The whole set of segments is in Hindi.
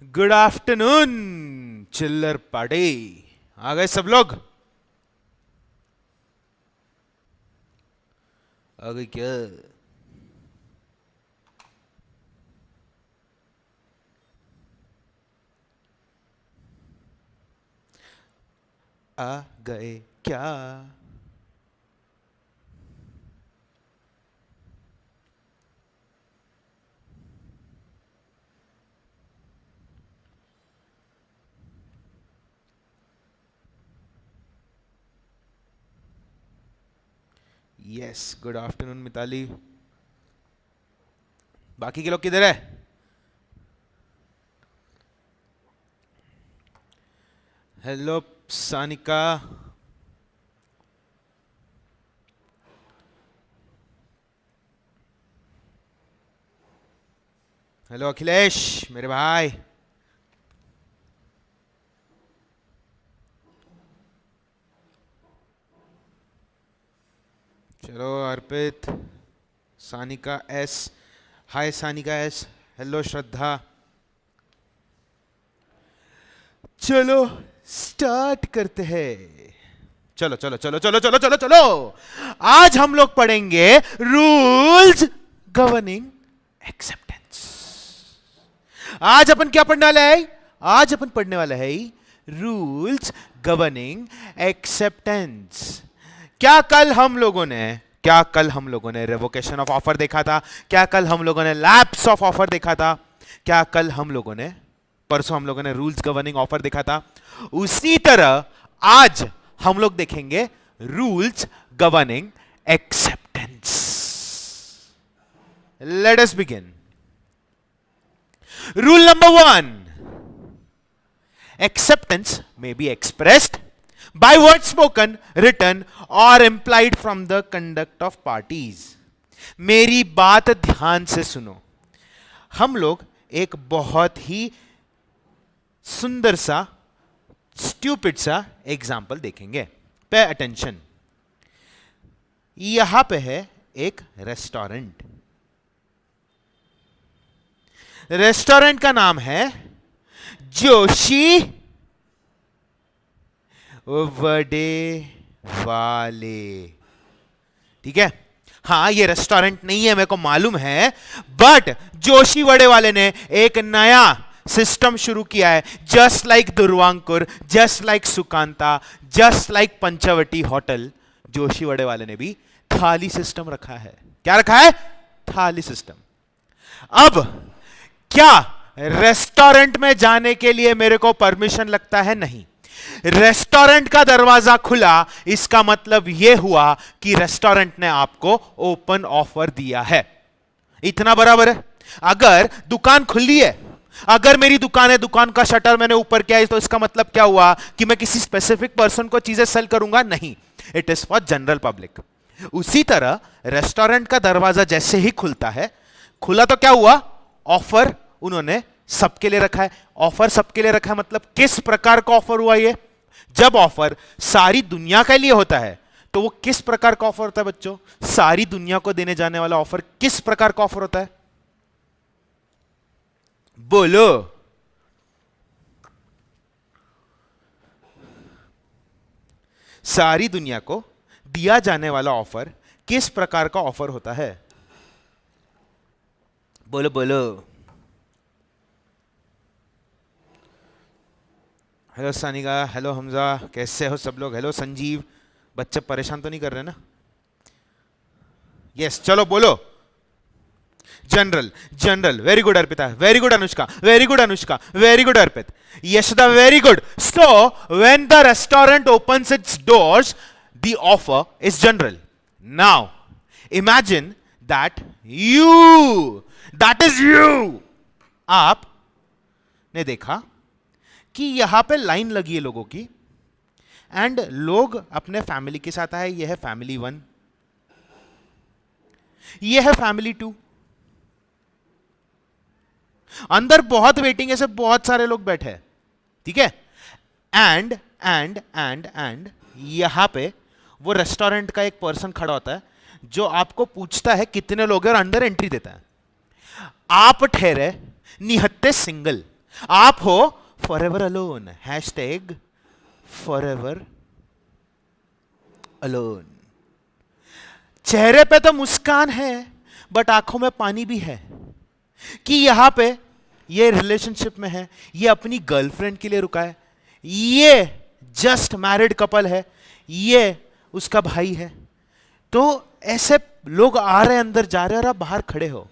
गुड आफ्टरनून चिल्लर पार्टी। आ गए सब लोग? आ गए क्या? आ गए क्या? Yes, good afternoon Mitali. बाकी के लोग किधर है? हेलो सानिका। हेलो अखिलेश मेरे भाई। चलो अर्पित, सानिका एस, हाय सानिका एस, हेलो श्रद्धा। चलो स्टार्ट करते हैं। चलो चलो चलो चलो चलो चलो चलो, आज हम लोग पढ़ेंगे रूल्स गवर्निंग एक्सेप्टेंस। आज अपन क्या पढ़ने वाला है? आज अपन पढ़ने वाला है रूल्स गवर्निंग एक्सेप्टेंस। क्या कल हम लोगों ने रेवोकेशन ऑफ ऑफर देखा था? क्या कल हम लोगों ने लैप्स ऑफ ऑफर देखा था? क्या कल हम लोगों ने परसों हम लोगों ने रूल्स गवर्निंग ऑफर देखा था? उसी तरह आज हम लोग देखेंगे rules governing acceptance. Let us begin. Rule number 1, acceptance may be expressed by words spoken, written or implied from the conduct of parties. मेरी बात ध्यान से सुनो। हम लोग एक बहुत ही सुंदर सा स्टूपिड सा एग्जाम्पल देखेंगे। Pay attention. यहां पे है एक रेस्टोरेंट। रेस्टोरेंट का नाम है जोशी वडे वाले। ठीक है? हाँ, ये रेस्टोरेंट नहीं है, मेरे को मालूम है, बट जोशी वडे वाले ने एक नया सिस्टम शुरू किया है। Just like Durvankur, just like Sukanta, just like Panchavati hotel, Joshi Wadewale ने भी थाली सिस्टम रखा है। क्या रखा है? थाली सिस्टम। अब क्या रेस्टोरेंट में जाने के लिए मेरे को परमिशन लगता है? नहीं। रेस्टोरेंट का दरवाजा खुला, इसका मतलब यह हुआ कि रेस्टोरेंट ने आपको ओपन ऑफर दिया है। इतना बराबर है। अगर दुकान खुली है, अगर मेरी दुकान है, दुकान का शटर मैंने ऊपर किया है, तो इसका मतलब क्या हुआ कि मैं किसी स्पेसिफिक पर्सन को चीजें सेल करूंगा? नहीं, it is for general public. उसी तरह रेस्टोरेंट का दरवाजा जैसे ही खुलता है, खुला तो क्या हुआ? ऑफर उन्होंने सबके लिए रखा है। ऑफर सबके लिए रखा है मतलब किस प्रकार का ऑफर हुआ? ये जब ऑफर सारी दुनिया के लिए होता है तो वो किस प्रकार का ऑफर होता है बच्चों? सारी दुनिया को देने जाने वाला ऑफर किस प्रकार का ऑफर होता है? बोलो। सारी दुनिया को दिया जाने वाला ऑफर किस प्रकार का ऑफर होता है? बोलो बोलो। हेलो सानिका, हेलो हमजा, कैसे हो सब लोग? हेलो संजीव, बच्चे परेशान तो नहीं कर रहे ना? यस, चलो बोलो। General, general, very good Arpita, very good Anushka, very good Anushka, very good Arpit, Yashada, very good. So when the restaurant opens it's doors, the offer is general. Now imagine that that is you, आप ने देखा कि यहां पे लाइन लगी है लोगों की, एंड लोग अपने फैमिली के साथ आए। यह है फैमिली 1, यह है फैमिली 2। अंदर बहुत वेटिंग है, सब बहुत सारे लोग बैठे हैं। ठीक है? एंड एंड एंड एंड यहां पे वो रेस्टोरेंट का एक पर्सन खड़ा होता है जो आपको पूछता है कितने लोग हैं और अंदर एंट्री देता है। आप ठहरे निहत्ते सिंगल, आप हो forever alone, hashtag forever alone. चेहरे पे तो मुस्कान है बट आंखों में पानी भी है कि यहां पे ये रिलेशनशिप में है, ये अपनी गर्लफ्रेंड के लिए रुका है, ये जस्ट मैरिड कपल है, ये उसका भाई है। तो ऐसे लोग आ रहे हैं, अंदर जा रहे हैं और आप बाहर खड़े हो।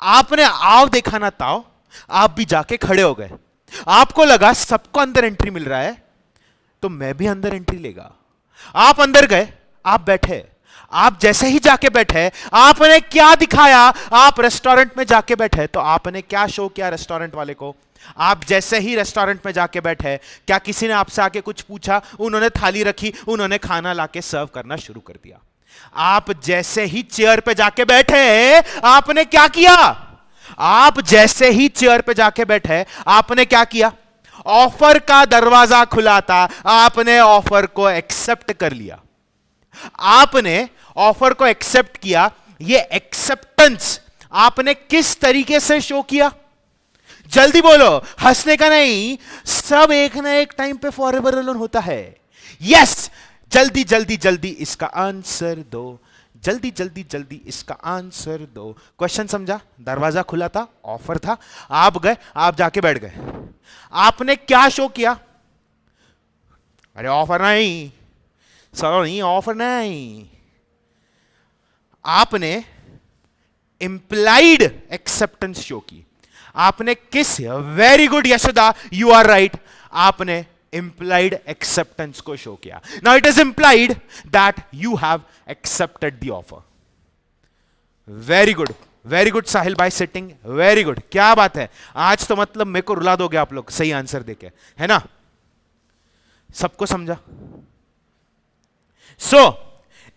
आपने आव देखा ना ताव, आप भी जाके खड़े हो गए। आपको लगा सबको अंदर एंट्री मिल रहा है तो मैं भी अंदर एंट्री लेगा। आप अंदर गए, आप बैठे। आप जैसे ही जाके बैठे, आपने क्या दिखाया? आप रेस्टोरेंट में जाके बैठे तो आपने क्या शो किया रेस्टोरेंट वाले को? आप जैसे ही रेस्टोरेंट में जाके बैठे, क्या किसी ने आपसे आके कुछ पूछा? उन्होंने थाली रखी, उन्होंने खाना लाके सर्व करना शुरू कर दिया। आप जैसे ही चेयर पे जाके बैठे, आपने क्या किया? आप जैसे ही चेयर पे जाके बैठे, आपने क्या किया? ऑफर का दरवाजा खुला था, आपने ऑफर को एक्सेप्ट कर लिया। आपने ऑफर को एक्सेप्ट किया। ये एक्सेप्टेंस आपने किस तरीके से शो किया? जल्दी बोलो, हंसने का नहीं। सब एक ना एक टाइम पे फॉरएवर अलोन होता है। यस, जल्दी जल्दी जल्दी इसका आंसर दो, जल्दी जल्दी जल्दी इसका आंसर दो। क्वेश्चन समझा? दरवाजा खुला था, ऑफर था, आप गए, आप जाके बैठ गए। आपने क्या शो किया? अरे ऑफर नहीं, सर नहीं, ऑफर नहीं। आपने इंप्लाइड एक्सेप्टेंस शो की। आपने किस, very good Yashoda, you are right, आपने implied acceptance को शो किया। Now it is implied that you have accepted the offer. Very good, very good साहिल भाई sitting, very good। क्या बात है, आज तो मतलब मेरे को रुला दोगे आप लोग सही आंसर देके, है ना? सबको समझा? So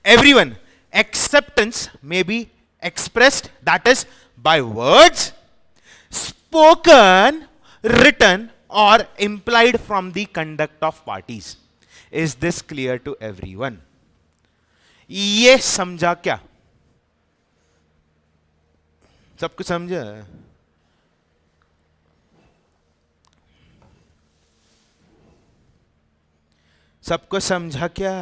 everyone, acceptance may be expressed, that is by words, spoken, written or implied from the conduct of parties. Is this clear to everyone? ये समझा क्या? सब कुछ समझा? सबको समझा क्या?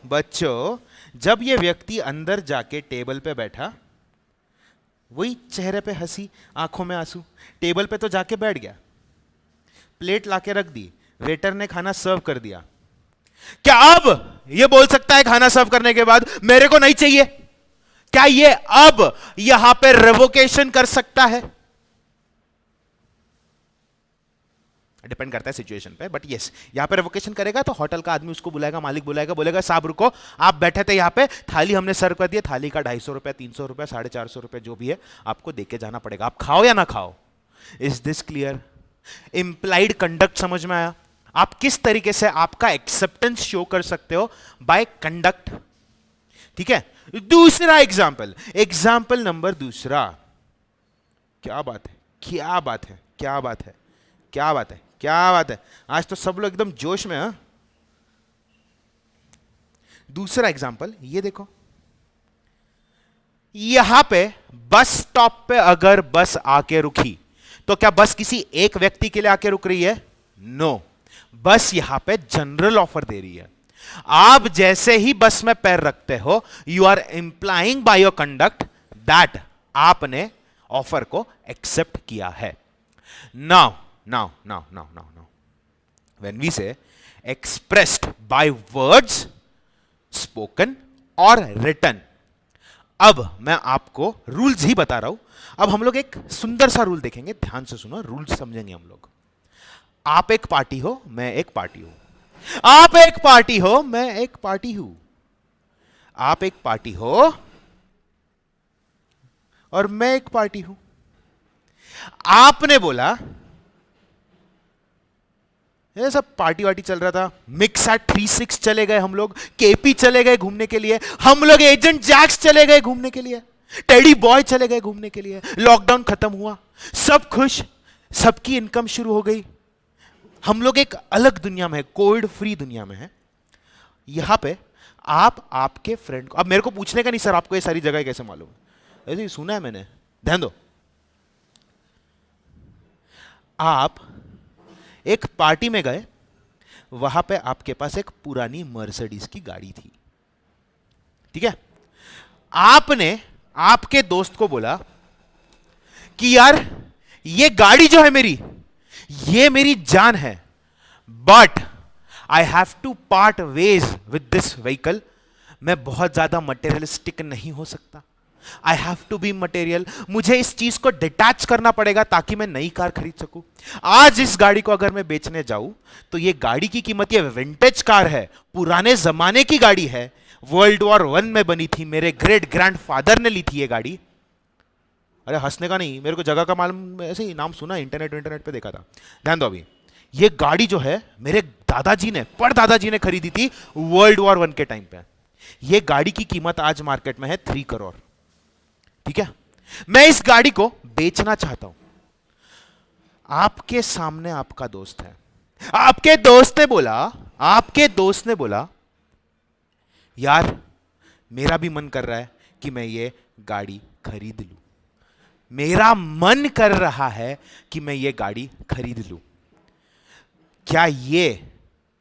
बच्चों, जब ये व्यक्ति अंदर जाके टेबल पे बैठा, वही चेहरे पे हंसी, आंखों में आंसू, टेबल पे तो जाके बैठ गया, प्लेट लाके रख दी, वेटर ने खाना सर्व कर दिया। क्या अब ये बोल सकता है खाना सर्व करने के बाद मेरे को नहीं चाहिए? क्या ये अब यहां पे रेवोकेशन कर सकता है? डिपेंड करता है सिचुएशन पे, बट यस, यहां पे रेवोकेशन करेगा तो होटल का आदमी उसको बुलाएगा, मालिक बुलाएगा, बोलेगा साहब रुको, आप बैठे थे यहां पे, थाली हमने सर्व कर दिया, थाली का 250 रुपए, 300 रुपए, 450 रुपए जो भी है आपको देके जाना पड़ेगा, आप खाओ या ना खाओ। Is this clear? Implied conduct समझ में आया? आप किस तरीके से आपका एक्सेप्टेंस शो कर सकते हो? By conduct. ठीक है, दूसरा एग्जाम्पल, एग्जाम्पल नंबर दूसरा। क्या बात है, क्या बात है, क्या बात है, क्या बात है, क्या बात है, आज तो सब लोग एकदम जोश में। हाँ, दूसरा एग्जाम्पल ये देखो, यहां पे बस स्टॉप पे अगर बस आके रुकी तो क्या बस किसी एक व्यक्ति के लिए आके रुक रही है? नो, बस यहां पे जनरल ऑफर दे रही है। आप जैसे ही बस में पैर रखते हो, you are implying by your conduct that आपने ऑफर को एक्सेप्ट किया है। Now when we say expressed by words, spoken or written, अब मैं आपको रूल्स ही बता रहा हूं। अब हम लोग एक सुंदर सा रूल देखेंगे, ध्यान से सुनो, रूल्स समझेंगे हम लोग। आप एक पार्टी हो, मैं एक पार्टी हूं। आप एक पार्टी हो, मैं एक पार्टी हूं। आप एक पार्टी हो और मैं एक पार्टी हूं। आपने बोला ये सब पार्टी वार्टी चल रहा था, मिक्स एट 36 चले गए हम लोग, केपी चले गए घूमने के लिए, हम लोग एजेंट जैक्स चले गए घूमने के लिए, टेडी बॉय चले गए घूमने के लिए, लॉकडाउन खत्म हुआ, सब खुश, सबकी इनकम शुरू हो गई, हम लोग एक अलग दुनिया में है, कोविड फ्री दुनिया में है। यहां पे आप आपके फ्रेंड को, अब मेरे को पूछने का नहीं सर आपको ये सारी जगह कैसे मालूम है, ऐसे ही सुना है मैंने, ध्यान दो। आप एक पार्टी में गए, वहां पे आपके पास एक पुरानी मर्सिडीज की गाड़ी थी, ठीक है। आपने आपके दोस्त को बोला कि यार ये गाड़ी जो है मेरी, ये मेरी जान है, but I have to part ways with this vehicle. मैं बहुत ज्यादा मटेरियलिस्टिक नहीं हो सकता, I have to be material, मुझे इस चीज को डिटैच करना पड़ेगा ताकि मैं नई कार खरीद सकूं। आज इस गाड़ी को अगर मैं बेचने जाऊं तो ये गाड़ी की कीमत, ये विंटेज कार है, पुराने जमाने की गाड़ी है, वर्ल्ड वॉर 1 में बनी थी, मेरे ग्रेट ग्रैंडफादर ने ली थी ये गाड़ी। अरे हंसने का नहीं, मेरे को जगह का मालूम, ऐसे ही नाम सुना, इंटरनेट पे देखा था। ध्यान दो, अभी ये गाड़ी जो है मेरे दादाजी ने, परदादाजी ने खरीदी थी वर्ल्ड वॉर 1 के टाइम पे। ये गाड़ी की कीमत आज मार्केट में है 3 करोड़, ठीक है। मैं इस गाड़ी को बेचना चाहता हूं। आपके सामने आपका दोस्त है, आपके दोस्त ने बोला यार मेरा भी मन कर रहा है कि मैं ये गाड़ी खरीद लूं, मेरा मन कर रहा है कि मैं ये गाड़ी खरीद लूं। क्या ये,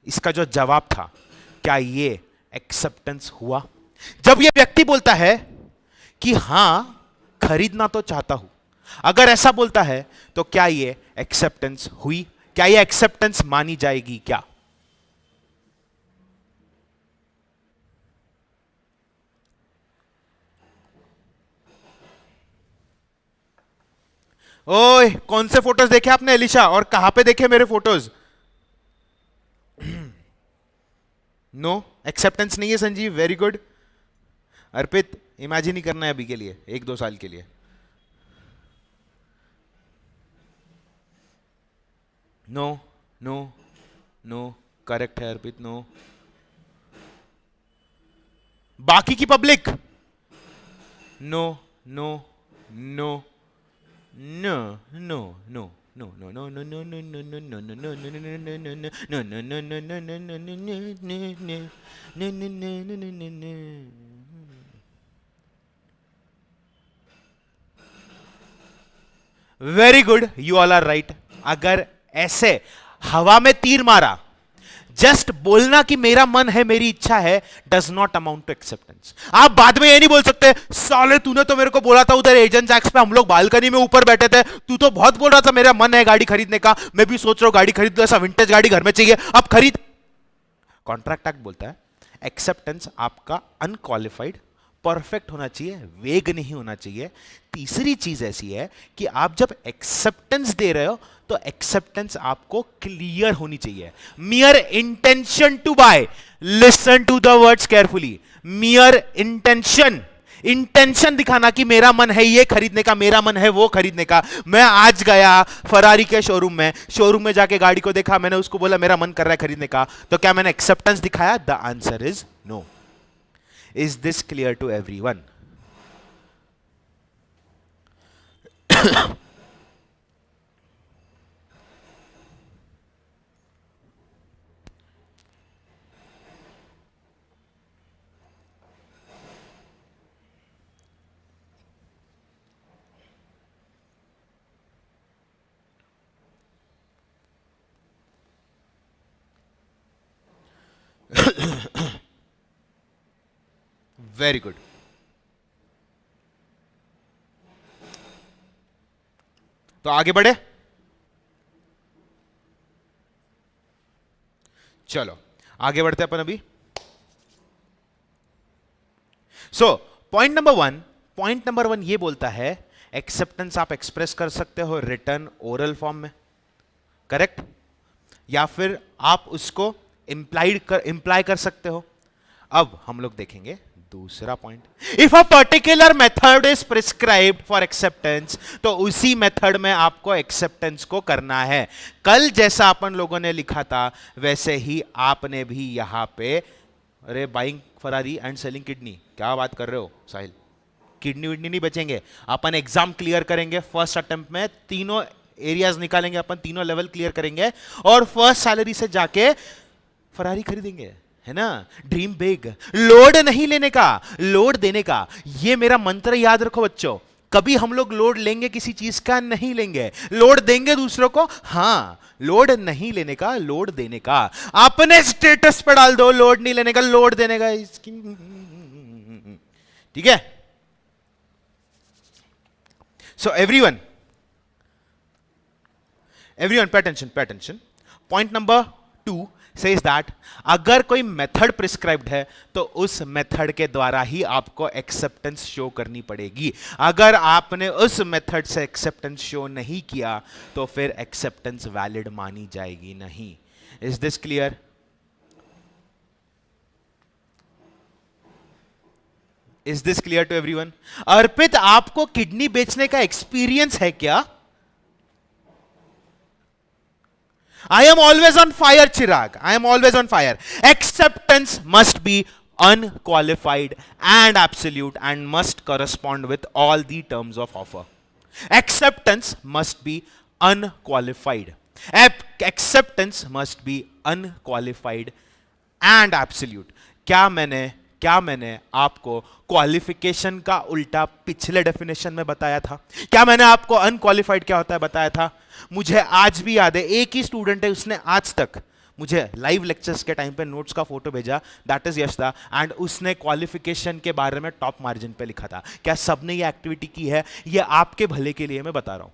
इसका जो जवाब था, क्या ये एक्सेप्टेंस हुआ? जब ये व्यक्ति बोलता है कि हां खरीदना तो चाहता हूं, अगर ऐसा बोलता है तो क्या ये एक्सेप्टेंस हुई? क्या ये एक्सेप्टेंस मानी जाएगी क्या? ओए, कौन से फोटोज देखे आपने एलिशा, और कहां पे देखे मेरे फोटोज? नो एक्सेप्टेंस नहीं है संजीव, वेरी गुड। अर्पित, इमेजिन ही करना है अभी के लिए, 1-2 साल के लिए। नो नो नो, करेक्ट है अर्पित, नो। बाकी की public, no no no no no no no no no no no no no no no no no no no no no। Very good, you all are right. अगर ऐसे हवा में तीर मारा, जस्ट बोलना कि मेरा मन है, मेरी इच्छा है, does not amount to acceptance. आप बाद में ये नहीं बोल सकते साले तूने तो मेरे को बोला था उधर एजेंट्स एक्स पे, हम लोग बालकनी में ऊपर बैठे थे, तू तो बहुत बोल रहा था मेरा मन है गाड़ी खरीदने का, मैं भी सोच रहा हूं गाड़ी खरीद लो, ऐसा विंटेज गाड़ी घर में चाहिए, अब खरीद। कॉन्ट्रैक्ट एक्ट बोलता है एक्सेप्टेंस आपका अनक्वालिफाइड, परफेक्ट होना चाहिए, वेग नहीं होना चाहिए। तीसरी चीज ऐसी है कि आप जब एक्सेप्टेंस दे रहे हो तो एक्सेप्टेंस आपको क्लियर होनी चाहिए। Mere intention to buy, listen to the words carefully, mere intention, intention दिखाना कि मेरा मन है ये खरीदने का, मेरा मन है वो खरीदने का। मैं आज गया फरारी के शोरूम में जाके गाड़ी को देखा, मैंने उसको बोला मेरा मन कर रहा है खरीदने का, तो क्या मैंने एक्सेप्टेंस दिखाया? The answer is no. Is this clear to everyone? Very good. तो आगे बढ़े, चलो आगे बढ़ते अपन अभी। सो पॉइंट नंबर वन ये बोलता है एक्सेप्टेंस आप एक्सप्रेस कर सकते हो रिटर्न ओरल फॉर्म में, करेक्ट, या फिर आप उसको इंप्लाई कर सकते हो। अब हम लोग देखेंगे दूसरा point, if a particular method is prescribed for acceptance, तो उसी मेथड में आपको एक्सेप्टेंस को करना है। कल जैसा अपन लोगों ने लिखा था वैसे ही आपने भी यहां पे, अरे buying Ferrari and selling kidney, क्या बात कर रहे हो साहिल, किडनी विडनी नहीं बचेंगे, अपन एग्जाम क्लियर करेंगे फर्स्ट अटेम्प्ट में, तीनों एरियाज निकालेंगे अपन, तीनों लेवल क्लियर करेंगे और फर्स्ट सैलरी से जाके फरारी खरीदेंगे। है ना, ड्रीम बिग, लोड नहीं लेने का, लोड देने का। ये मेरा मंत्र याद रखो बच्चों, कभी हम लोग लोड लेंगे किसी चीज का नहीं लेंगे, लोड देंगे दूसरों को, हां, लोड नहीं लेने का, लोड देने का। अपने स्टेटस पे डाल दो, लोड नहीं लेने का, लोड देने का, इसकी, ठीक है। So everyone pay attention. Point number 2 says that अगर कोई मेथड प्रिस्क्राइब्ड है तो उस मेथड के द्वारा ही आपको एक्सेप्टेंस शो करनी पड़ेगी। अगर आपने उस मेथड से एक्सेप्टेंस शो नहीं किया तो फिर एक्सेप्टेंस वैलिड मानी जाएगी नहीं। Is this clear? Is this clear to everyone? Arpit, आपको किडनी बेचने का एक्सपीरियंस है क्या? I am always on fire, Chirag. I am always on fire. Acceptance must be unqualified and absolute and must correspond with all the terms of offer. Acceptance must be unqualified. Acceptance must be unqualified and absolute. क्या मैंने आपको क्वालिफिकेशन का उल्टा पिछले डेफिनेशन में बताया था? क्या मैंने आपको अनक्वालिफाइड क्या होता है बताया था? मुझे आज भी याद है, एक ही स्टूडेंट है, उसने आज तक मुझे लाइव लेक्चर्स के टाइम पे नोट्स का फोटो भेजा, दैट इज यशदा, एंड उसने क्वालिफिकेशन के बारे में टॉप मार्जिन पे लिखा था। क्या सबने ये एक्टिविटी की है? ये आपके भले के लिए मैं बता रहा हूं।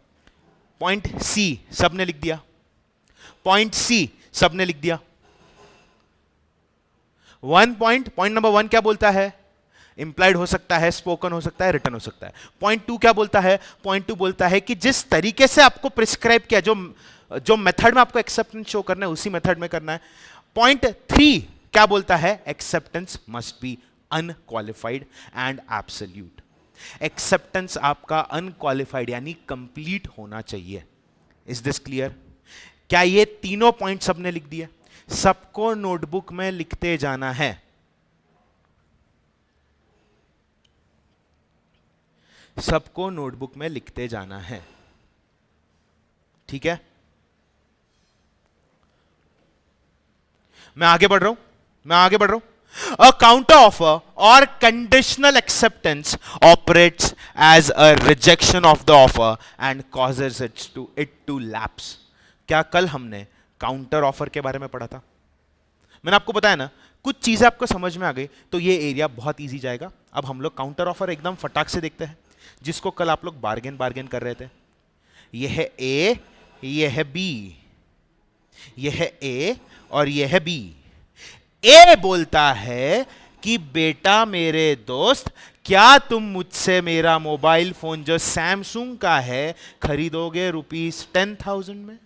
पॉइंट सी सबने लिख दिया, पॉइंट सी सबने लिख दिया। पॉइंट नंबर 1 क्या बोलता है? इंप्लाइड हो सकता है, स्पोकन हो सकता है, रिटन हो सकता है। पॉइंट 2 क्या बोलता है? पॉइंट 2 बोलता है कि जिस तरीके से आपको प्रिस्क्राइब किया, जो मेथड में आपको एक्सेप्टेंस शो करना है उसी मेथड में करना है। पॉइंट 3 क्या बोलता है? Acceptance must B unqualified and absolute. Acceptance आपका अनक्वालिफाइड यानी कंप्लीट होना चाहिए। Is this clear? क्या ये तीनों पॉइंट सबने लिख दिए? सबको नोटबुक में लिखते जाना है। सबको नोटबुक में लिखते जाना है, ठीक है? मैं आगे बढ़ रहा हूं। A counter offer or conditional acceptance operates as a rejection of the offer and causes it to lapse. क्या कल हमने काउंटर ऑफर के बारे में पढ़ा था? मैंने आपको बताया ना, कुछ चीजें आपको समझ में आ गई तो ये एरिया बहुत इजी जाएगा। अब हम लोग काउंटर ऑफर एकदम फटाक से देखते हैं, जिसको कल आप लोग बार्गेन कर रहे थे। ये है ए, ये है बी, ये है ए और ये है बी। ए बोलता है कि बेटा मेरे दोस्त, क्या तुम मुझसे मेरा मोबाइल फोन जो सैमसंग का है खरीदोगे ₹10,000 में?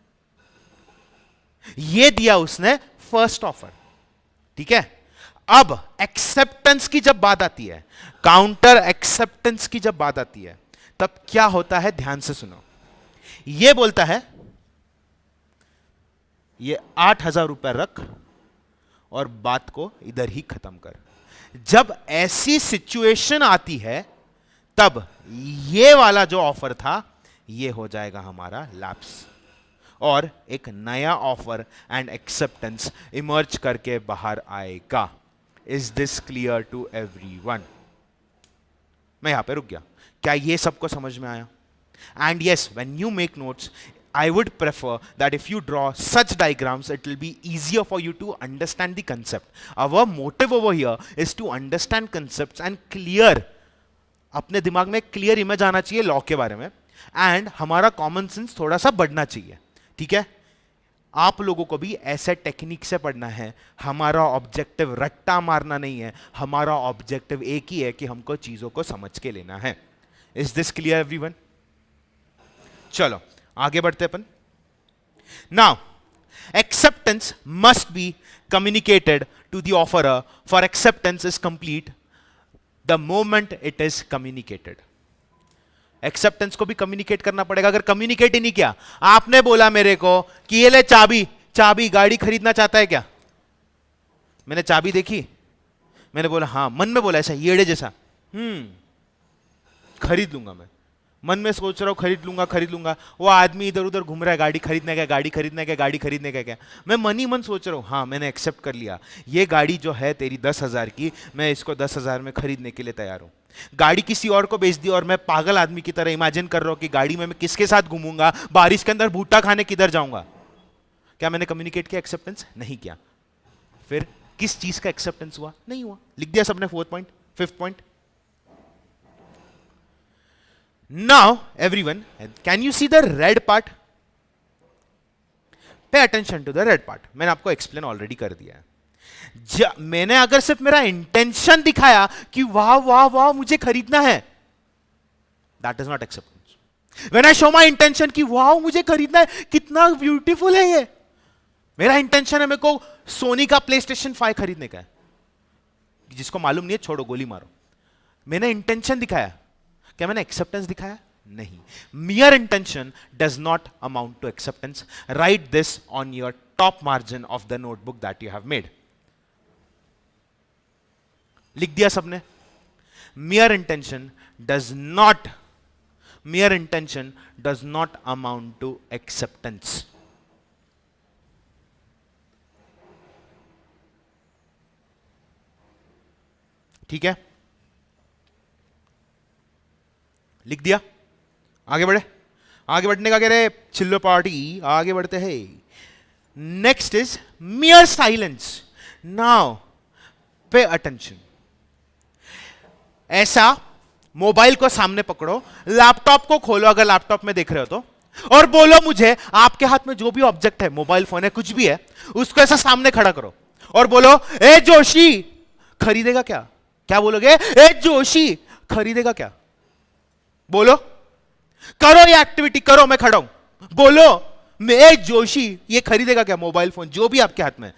ये दिया उसने फर्स्ट ऑफर, ठीक है? अब एक्सेप्टेंस की जब बात आती है, काउंटर एक्सेप्टेंस की जब बात आती है, तब क्या होता है? ध्यान से सुनो। ये बोलता है ये 8,000 रुपए रख और बात को इधर ही खत्म कर। जब ऐसी सिचुएशन आती है तब ये वाला जो ऑफर था ये हो जाएगा हमारा लैप्स और एक नया ऑफर एंड एक्सेप्टेंस इमर्ज करके बाहर आएगा। Is this clear to everyone? मैं यहां पे रुक गया। क्या ये सबको समझ में आया? And yes, when you make notes, I would prefer that if you draw such diagrams, it will be easier for you to understand the concept. Our motive over here is to understand concepts and clear, अपने दिमाग में क्लियर इमेज आना चाहिए लॉ के बारे में, एंड हमारा कॉमन सेंस थोड़ा सा बढ़ना चाहिए, ठीक है? आप लोगों को भी ऐसे टेक्निक से पढ़ना है। हमारा ऑब्जेक्टिव रट्टा मारना नहीं है, हमारा ऑब्जेक्टिव एक ही है कि हमको चीजों को समझ के लेना है। Is this clear everyone? चलो आगे बढ़ते अपन। Now acceptance must be communicated to the offeror, for acceptance is complete the moment it is communicated. Acceptance को भी कम्युनिकेट करना पड़ेगा। अगर कम्युनिकेट ही नहीं किया, आपने बोला मेरे को कि ये ले चाबी, गाड़ी खरीदना चाहता है क्या? मैंने चाबी देखी, मैंने बोला हाँ, मन में बोला ऐसा येड़े जैसा, खरीद लूंगा मैं। मन में सोच रहा हूं खरीद लूंगा, वो आदमी इधर उधर घूम रहा है, गाड़ी खरीदने का, गाड़ी खरीदने का, गाड़ी खरीदने का क्या, मैं मन ही मन सोच रहा हूं हाँ मैंने एक्सेप्ट कर लिया, ये गाड़ी जो है तेरी 10,000 की, मैं इसको 10,000 में खरीदने के लिए तैयार हूं। गाड़ी किसी और को बेच दी और मैं पागल आदमी की तरह इमेजिन कर रहा हूं कि गाड़ी में मैं किसके साथ घूमूंगा, बारिश के अंदर भुट्टा खाने किधर जाऊंगा। क्या मैंने कम्युनिकेट किया एक्सेप्टेंस? नहीं किया। फिर किस चीज का एक्सेप्टेंस हुआ? नहीं हुआ। लिख दिया सबने fourth point. Fifth point, now everyone can you see the red part? Pay attention to the red part. मैंने आपको एक्सप्लेन ऑलरेडी कर दिया है। मैंने अगर सिर्फ मेरा इंटेंशन दिखाया कि वाह वाह वाह मुझे खरीदना है, that is not acceptance. When I show my intention कि वाह मुझे खरीदना है, कितना ब्यूटीफुल है ये, मेरा इंटेंशन है मेरे को सोनी का प्लेस्टेशन 5 खरीदने का है, जिसको मालूम नहीं है छोड़ो गोली मारो, मैंने इंटेंशन दिखाया, क्या मैंने एक्सेप्टेंस दिखाया? नहीं। Mere intention does not amount to acceptance. Write this on your top margin of the notebook that you have made. लिख दिया सबने? Mere intention does not amount to acceptance. ठीक है, लिख दिया? आगे बढ़े? आगे बढ़ने का कह रहे चिल्लो पार्टी, आगे बढ़ते हैं। Next is मियर silence. Now pay attention. ऐसा मोबाइल को सामने पकड़ो, लैपटॉप को खोलो अगर लैपटॉप में देख रहे हो तो, और बोलो मुझे आपके हाथ में जो भी ऑब्जेक्ट है, मोबाइल फोन है कुछ भी है, उसको ऐसा सामने खड़ा करो और बोलो ए जोशी खरीदेगा क्या? क्या बोलोगे? ए जोशी खरीदेगा क्या? बोलो, करो ये एक्टिविटी करो, मैं खड़ा हूं, बोलो ए जोशी ये खरीदेगा क्या? मोबाइल फोन जो भी आपके हाथ में,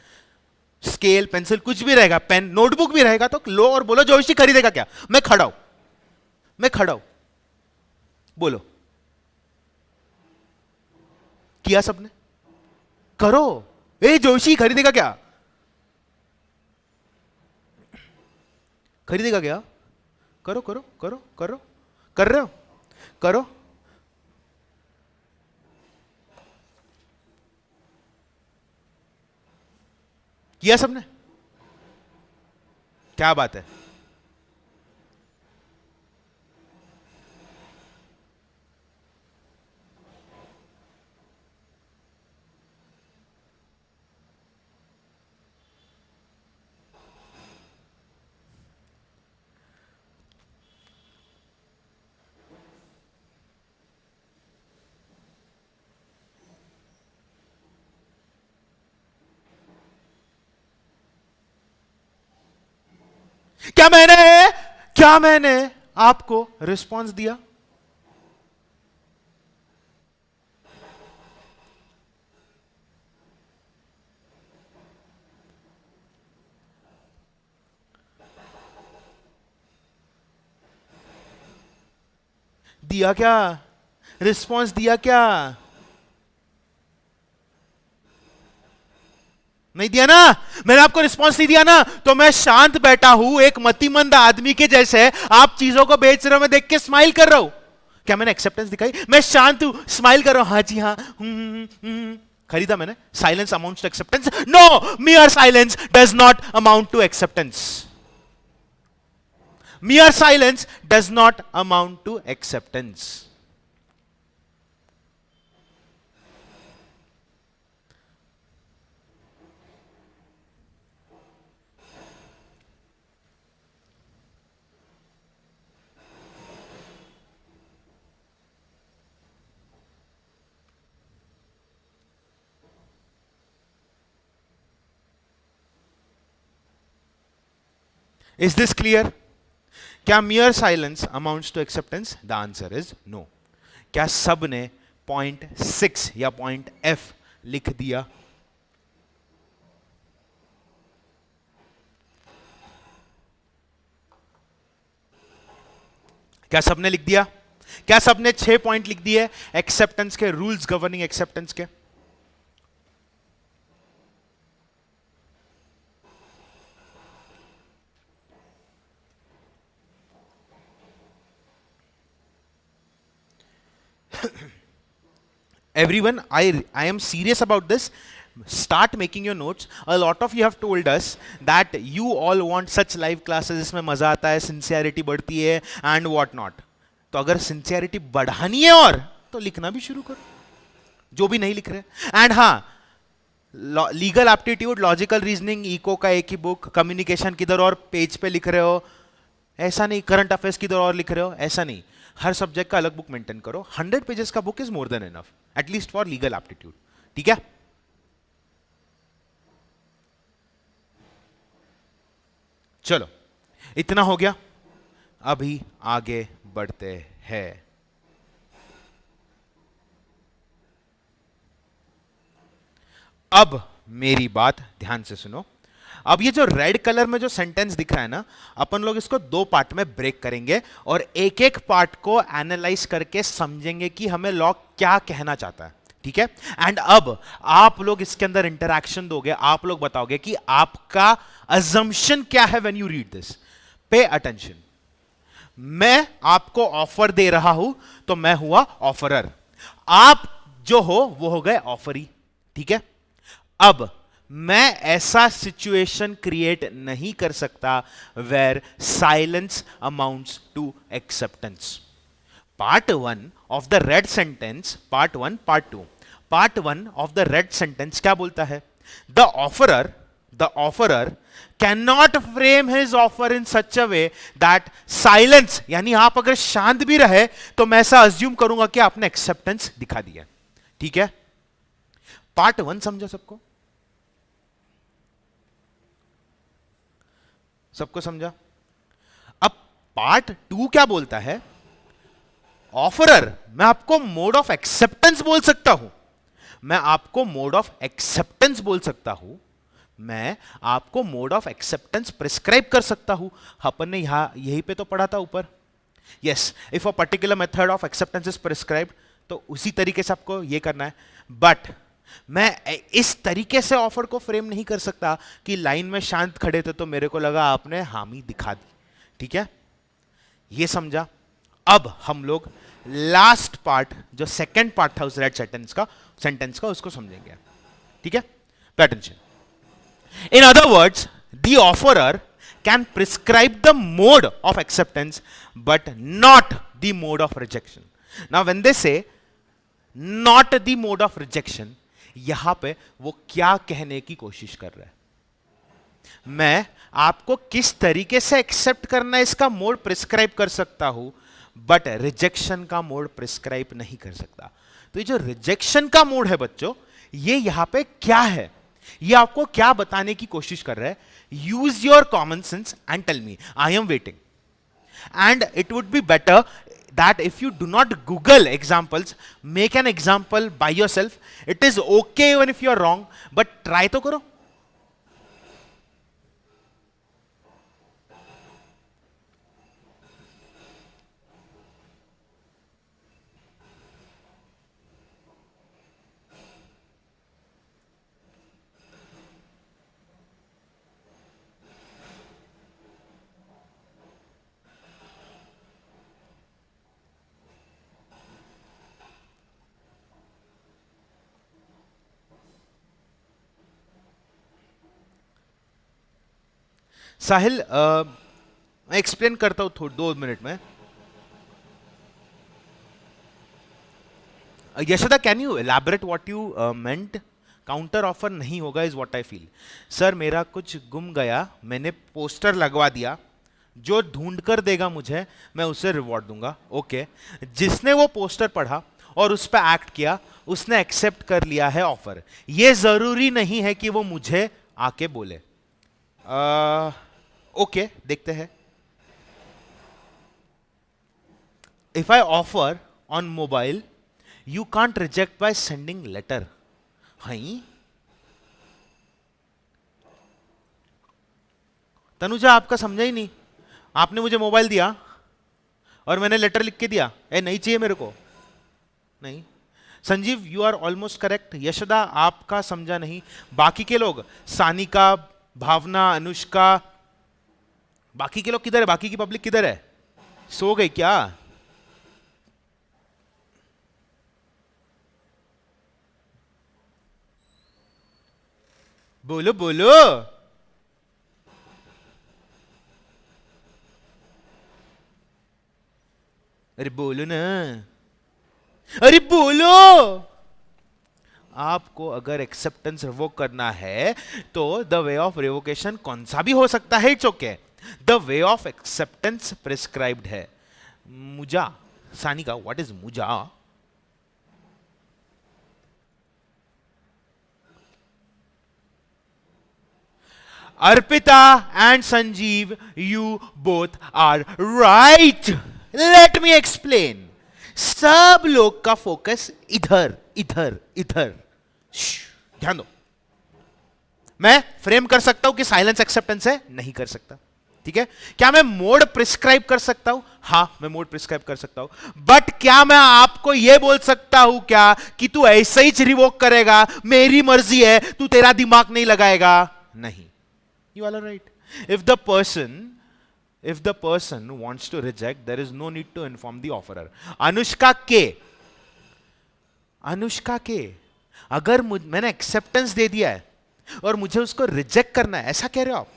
स्केल पेंसिल कुछ भी रहेगा, पेन नोटबुक भी रहेगा, तो लो और बोलो जोशी खरीदेगा क्या? मैं खड़ा हूं, मैं खड़ा हूं, बोलो। किया सबने? करो, ए जोशी खरीदेगा क्या? खरीदेगा क्या? करो करो करो करो, कर रहे हो? करो। किया सबने? क्या बात है? क्या मैंने आपको रिस्पॉन्स दिया? दिया क्या? रिस्पॉन्स दिया क्या? नहीं दिया ना? मैंने आपको रिस्पॉन्स नहीं दिया ना, तो मैं शांत बैठा हूं एक मतिमंद आदमी के जैसे, आप चीजों को बेच रहे हो, मैं देख के स्माइल कर रहा हूं। क्या मैंने एक्सेप्टेंस दिखाई? मैं शांत हूं, स्माइल कर रहा हूं, हाँ जी हाँ, खरीदा मैंने। Silence amounts to acceptance? No, mere silence does not amount to acceptance. Mere silence does not amount to acceptance. Is this clear? क्या mere silence amounts to acceptance? The answer is no. क्या सब ने पॉइंट 6 या पॉइंट F लिख दिया? क्या सबने लिख दिया? क्या सबने 6 पॉइंट लिख दिए एक्सेप्टेंस के, रूल्स गवर्निंग एक्सेप्टेंस के? Everyone, I am serious about this. Start making your notes. A lot of you have told us that you all want such live classes जिसमें मजा आता है, sincerity बढ़ती है and what not. तो अगर sincerity बढ़ानी है और तो लिखना भी शुरू करो, जो भी नहीं लिख रहे. एंड हाँ, लीगल एप्टीट्यूड, लॉजिकल रीजनिंग, इको का एक ही बुक, कम्युनिकेशन किधर और पेज पे लिख रहे हो ऐसा नहीं, करंट अफेयर्स किधर और लिख रहे हो ऐसा नहीं, हर सब्जेक्ट का अलग बुक मेंटेन करो. 100 पेजेस का book is more than enough, at least for legal aptitude. ठीक है, चलो इतना हो गया. अभी आगे बढ़ते हैं. अब मेरी बात ध्यान से सुनो. अब ये जो रेड कलर में जो सेंटेंस दिख रहा है ना, अपन लोग इसको दो पार्ट में ब्रेक करेंगे और एक एक पार्ट को एनालाइज करके समझेंगे कि हमें लॉ क्या कहना चाहता है. ठीक है, एंड अब आप लोग इसके अंदर इंटरैक्शन दोगे, आप लोग बताओगे कि आपका अजम्पशन क्या है when you read this. Pay attention. मैं आपको ऑफर दे रहा हूं तो मैं हुआ ऑफरर, आप जो हो वो हो गए ऑफरी. ठीक है, अब मैं ऐसा सिचुएशन क्रिएट नहीं कर सकता where silence amounts to acceptance. Part 1 of the red sentence, part 1 part 1 of the red sentence क्या बोलता है? The offeror can not frame his offer in such a way that silence, यानी आप अगर शांत भी रहे तो मैं ऐसा अज्यूम करूंगा कि आपने एक्सेप्टेंस दिखा दिया. ठीक है, पार्ट 1 समझा सबको? सबको समझा? अब पार्ट 2 क्या बोलता है? ऑफरर, मैं आपको मोड ऑफ एक्सेप्टेंस बोल सकता हूं, मैं आपको मोड ऑफ एक्सेप्टेंस बोल सकता हूं, मैं आपको मोड ऑफ एक्सेप्टेंस प्रिस्क्राइब कर सकता हूं. अपन ने यहीं पे तो पढ़ा था ऊपर. Yes, if a particular method of acceptance is prescribed, तो उसी तरीके से आपको यह करना है. बट मैं इस तरीके से ऑफर को फ्रेम नहीं कर सकता कि लाइन में शांत खड़े थे तो मेरे को लगा आपने हामी दिखा दी. ठीक है, ये समझा? अब हम लोग लास्ट पार्ट, जो सेकंड पार्ट था उस रेड सेंटेंस का उसको समझेंगे. ठीक है, pay attention. In other words, the offeror can prescribe the mode of acceptance but not the mode of rejection. Now when they say not the mode of rejection, यहां पे वो क्या कहने की कोशिश कर रहा है? मैं आपको किस तरीके से एक्सेप्ट करना है इसका मोड प्रिस्क्राइब कर सकता हूं, बट रिजेक्शन का मोड प्रिस्क्राइब नहीं कर सकता. तो ये जो रिजेक्शन का मोड है बच्चों, ये यहां पे क्या है, ये आपको क्या बताने की कोशिश कर रहा है? Use your common sense and tell me. I am waiting. And it would be better that if you do not Google examples, make an example by yourself. It is okay even if you are wrong, but try तो करो. साहिल, मैं एक्सप्लेन करता हूं 2 मिनट में. Yashoda, can you elaborate what you meant? Counter offer नहीं होगा is what I feel. Sir मेरा कुछ गुम गया, मैंने पोस्टर लगवा दिया, जो ढूंढ कर देगा मुझे मैं उसे रिवॉर्ड दूंगा. ओके, जिसने वो पोस्टर पढ़ा और उस पर एक्ट किया, उसने एक्सेप्ट कर लिया है ऑफर. ये जरूरी नहीं है कि वो मुझे आके बोले. ओके, देखते हैं. If I offer on mobile, you can't reject by sending letter. Hi Tanuja, आपका समझा ही नहीं. आपने मुझे मोबाइल दिया और मैंने लेटर लिख के दिया, नहीं चाहिए मेरे को. नहीं. Sanjeev, you are almost correct. Yashoda, आपका समझा नहीं. बाकी के लोग, सानिका, भावना, अनुष्का, बाकी के लोग किधर है? बाकी की पब्लिक किधर है? सो गई क्या? बोलो बोलो, अरे बोलो ना, अरे बोलो। आपको अगर एक्सेप्टेंस रिवोक करना है तो द वे ऑफ रिवोकेशन कौन सा भी हो सकता है, it's okay. The way of acceptance prescribed है। मुजा, सानिका, व्हाट इज मुजा? Arpita and Sanjeev, you both are right. Let me explain. सब लोग का फोकस इधर इधर इधर। ध्यान दो। मैं फ्रेम कर सकता हूं कि साइलेंस एक्सेप्टेंस है, नहीं कर सकता, ठीक है। क्या मैं मोड प्रिस्क्राइब कर सकता हूं? हां, मैं मोड प्रिस्क्राइब कर सकता हूं। बट क्या मैं आपको यह बोल सकता हूं क्या कि तू ऐसे ही रिवोक करेगा, मेरी मर्जी है, तू तेरा दिमाग नहीं लगाएगा? नहीं। You all are right. If the person wants to reject, there is no need to inform the offerer. Anushka के अगर मैंने एक्सेप्टेंस दे दिया है और मुझे उसको रिजेक्ट करना है, ऐसा कह रहे हो आप?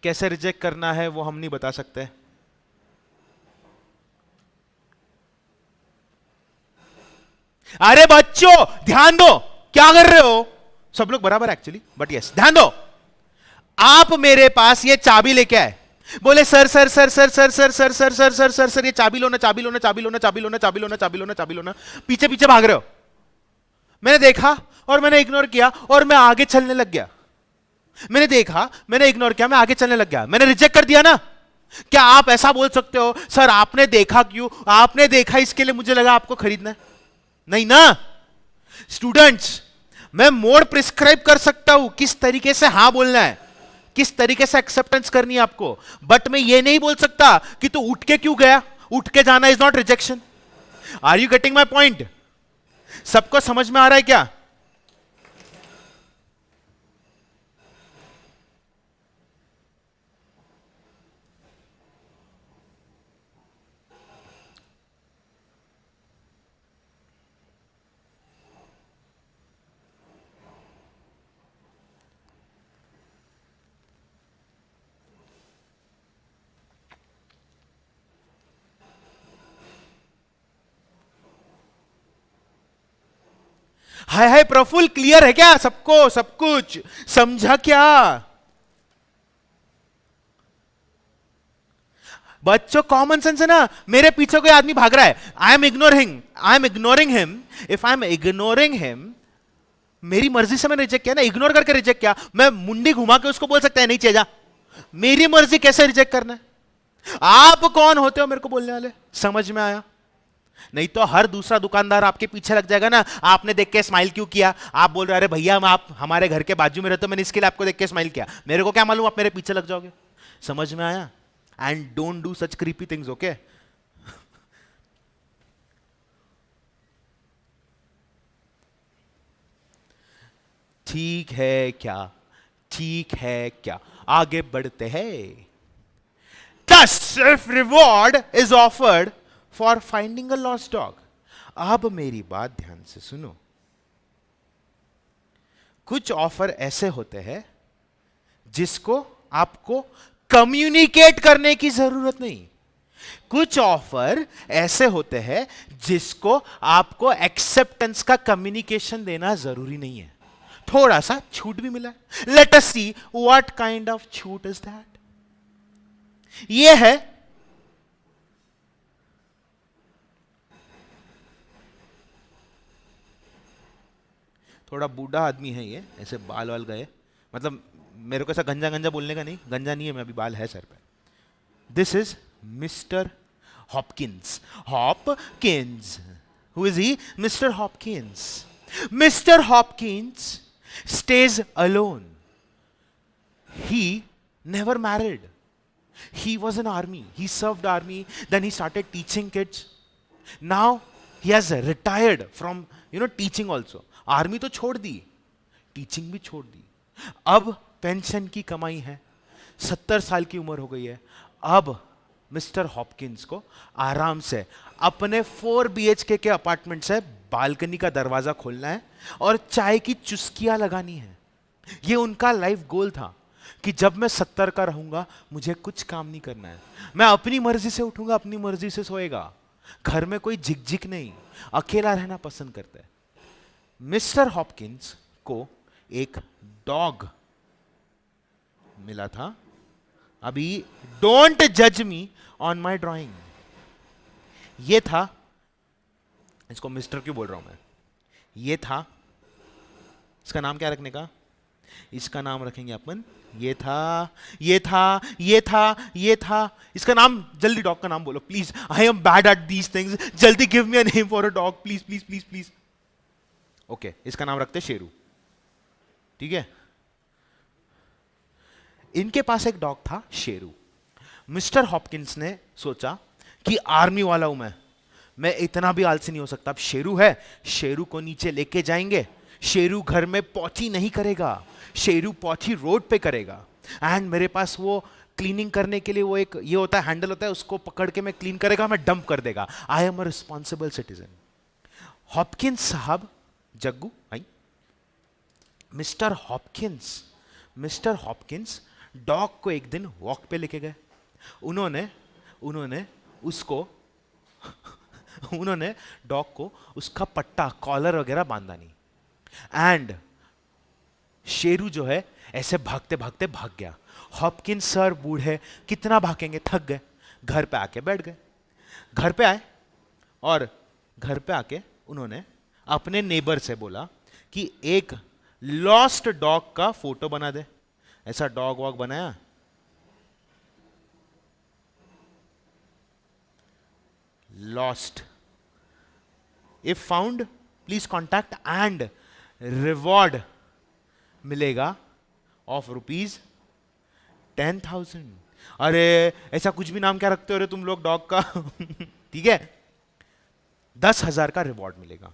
कैसे रिजेक्ट करना है वो हम नहीं बता सकते। अरे बच्चों ध्यान दो, क्या कर रहे हो? सब लोग बराबर एक्चुअली, बट यस ध्यान दो। आप मेरे पास ये चाबी लेके आए, बोले sir sir sir sir sir sir sir sir sir sir sir sir ये चाबी लो ना, चाबी लो ना, चाबी लो ना, चाबी लो ना, चाबी लो ना, चाबी लो ना, चाबी लो ना। पीछे पीछे भाग रहे हो। मैंने देखा और मैंने इग्नोर किया और मैं आगे चलने लग गया। मैंने देखा, मैंने इग्नोर किया, मैं आगे चलने लग गया। मैंने रिजेक्ट कर दिया ना। क्या आप ऐसा बोल सकते हो सर आपने देखा क्यों? आपने देखा इसके लिए मुझे लगा आपको खरीदना है? नहीं ना। स्टूडेंट्स, मैं मोड प्रिस्क्राइब कर सकता हूं किस तरीके से हां बोलना है, किस तरीके से एक्सेप्टेंस करनी है आपको, बट मैं ये नहीं बोल सकता कि तू उठ के क्यों गया। उठ के जाना is not rejection. Are you getting my point? सबको समझ में आ रहा है क्या? हाय हाय प्रफुल्ल, क्लियर है क्या सबको? सब कुछ समझा क्या? बच्चों कॉमन सेंस है ना। मेरे पीछे कोई आदमी भाग रहा है, I am ignoring him. If I am ignoring him, मेरी मर्जी से मैंने रिजेक्ट किया ना, इग्नोर करके रिजेक्ट किया। मैं मुंडी घुमा के उसको बोल सकता है नहीं चाहिए जा। मेरी मर्जी कैसे रिजेक्ट करना है? आप कौन होते हो मेरे को बोलने वाले? समझ में आया? नहीं तो हर दूसरा दुकानदार आपके पीछे लग जाएगा ना। आपने देख के स्माइल क्यों किया? आप बोल रहे अरे भैया आप हमारे घर के बाजू में रहते हो, मैंने इसके लिए आपको देख के स्माइल किया। मेरे को क्या मालूम आप मेरे पीछे लग जाओगे? समझ में आया? And don't do such creepy things, okay? ठीक है क्या? ठीक है क्या? आगे बढ़ते हैं। Thus, if reward is offered for finding a lost dog. अब मेरी बात ध्यान से सुनो। कुछ ऑफर ऐसे होते हैं जिसको आपको कम्युनिकेट करने की जरूरत नहीं। कुछ ऑफर ऐसे होते हैं जिसको आपको एक्सेप्टेंस का कम्युनिकेशन देना जरूरी नहीं है। थोड़ा सा छूट भी मिला है। Let us see what kind of छूट इज दैट। ये है थोड़ा बूढ़ा आदमी है ये, ऐसे बाल वाल गए, मतलब मेरे को ऐसा गंजा गंजा बोलने का नहीं, गंजा नहीं है मैं, अभी बाल है सर पे। This is mister Hopkins. Hopkins, who is he? Mister Hopkins. Mister Hopkins stays alone. He never married. He was in army. He served army. Then he started teaching kids. Now he has retired from teaching also. Army तो छोड़ दी, टीचिंग भी छोड़ दी। अब पेंशन की कमाई है, 70 साल की उम्र हो गई है। अब मिस्टर हॉपकिंस को आराम से अपने 4 BHK के अपार्टमेंट से बालकनी का दरवाजा खोलना है और चाय की चुस्कियां लगानी है। ये उनका लाइफ गोल था कि जब मैं 70 का रहूंगा मुझे कुछ काम नहीं करना है, मैं अपनी मर्जी से उठूंगा, अपनी मर्जी से सोएगा, घर में कोई झिकझिक नहीं, अकेला रहना पसंद करता है। मिस्टर हॉपकिंस को एक डॉग मिला था। अभी डोंट जज मी ऑन माई ड्राइंग। ये था, इसको मिस्टर क्यों बोल रहा हूं मैं, ये था, इसका नाम क्या रखने का, इसका नाम रखेंगे अपन, ये था, ये था, ये था, ये था, इसका नाम, जल्दी डॉग का नाम बोलो please, I am bad at these things, जल्दी give me a name for a dog please please please please. Okay, इसका नाम रखते शेरू, ठीक है। इनके पास एक डॉग था शेरू। मिस्टर हॉपकिंस ने सोचा कि आर्मी वाला हूं मैं इतना भी आलसी नहीं हो सकता। अब शेरू है, शेरू को नीचे लेके जाएंगे, शेरू घर में पॉटी नहीं करेगा, शेरू पॉटी रोड पे करेगा, एंड मेरे पास वो क्लीनिंग करने के लिए वो एक ये होता है, हैंडल होता है, उसको पकड़ के मैं क्लीन करेगा, मैं डंप कर देगा। I am a responsible citizen. Hopkins साहब, जग्गू आई, मिस्टर हॉपकिंस डॉग को एक दिन वॉक पे लेके गए। उन्होंने उसको उन्होंने डॉग को उसका पट्टा, कॉलर वगैरह बांधा नहीं, एंड शेरू जो है ऐसे भागते भागते भाग गया। हॉपकिंस सर बूढ़े, कितना भागेंगे, थक गए, घर पे आके बैठ गए। घर पे आए और घर पे आके उन्होंने अपने नेबर से बोला कि एक लॉस्ट डॉग का फोटो बना दे। ऐसा डॉग वॉग बनाया, lost, if found please contact, and reward मिलेगा ऑफ ₹10,000। अरे ऐसा कुछ भी नाम क्या रखते हो रे तुम लोग डॉग का ठीक है, 10,000 का रिवॉर्ड मिलेगा।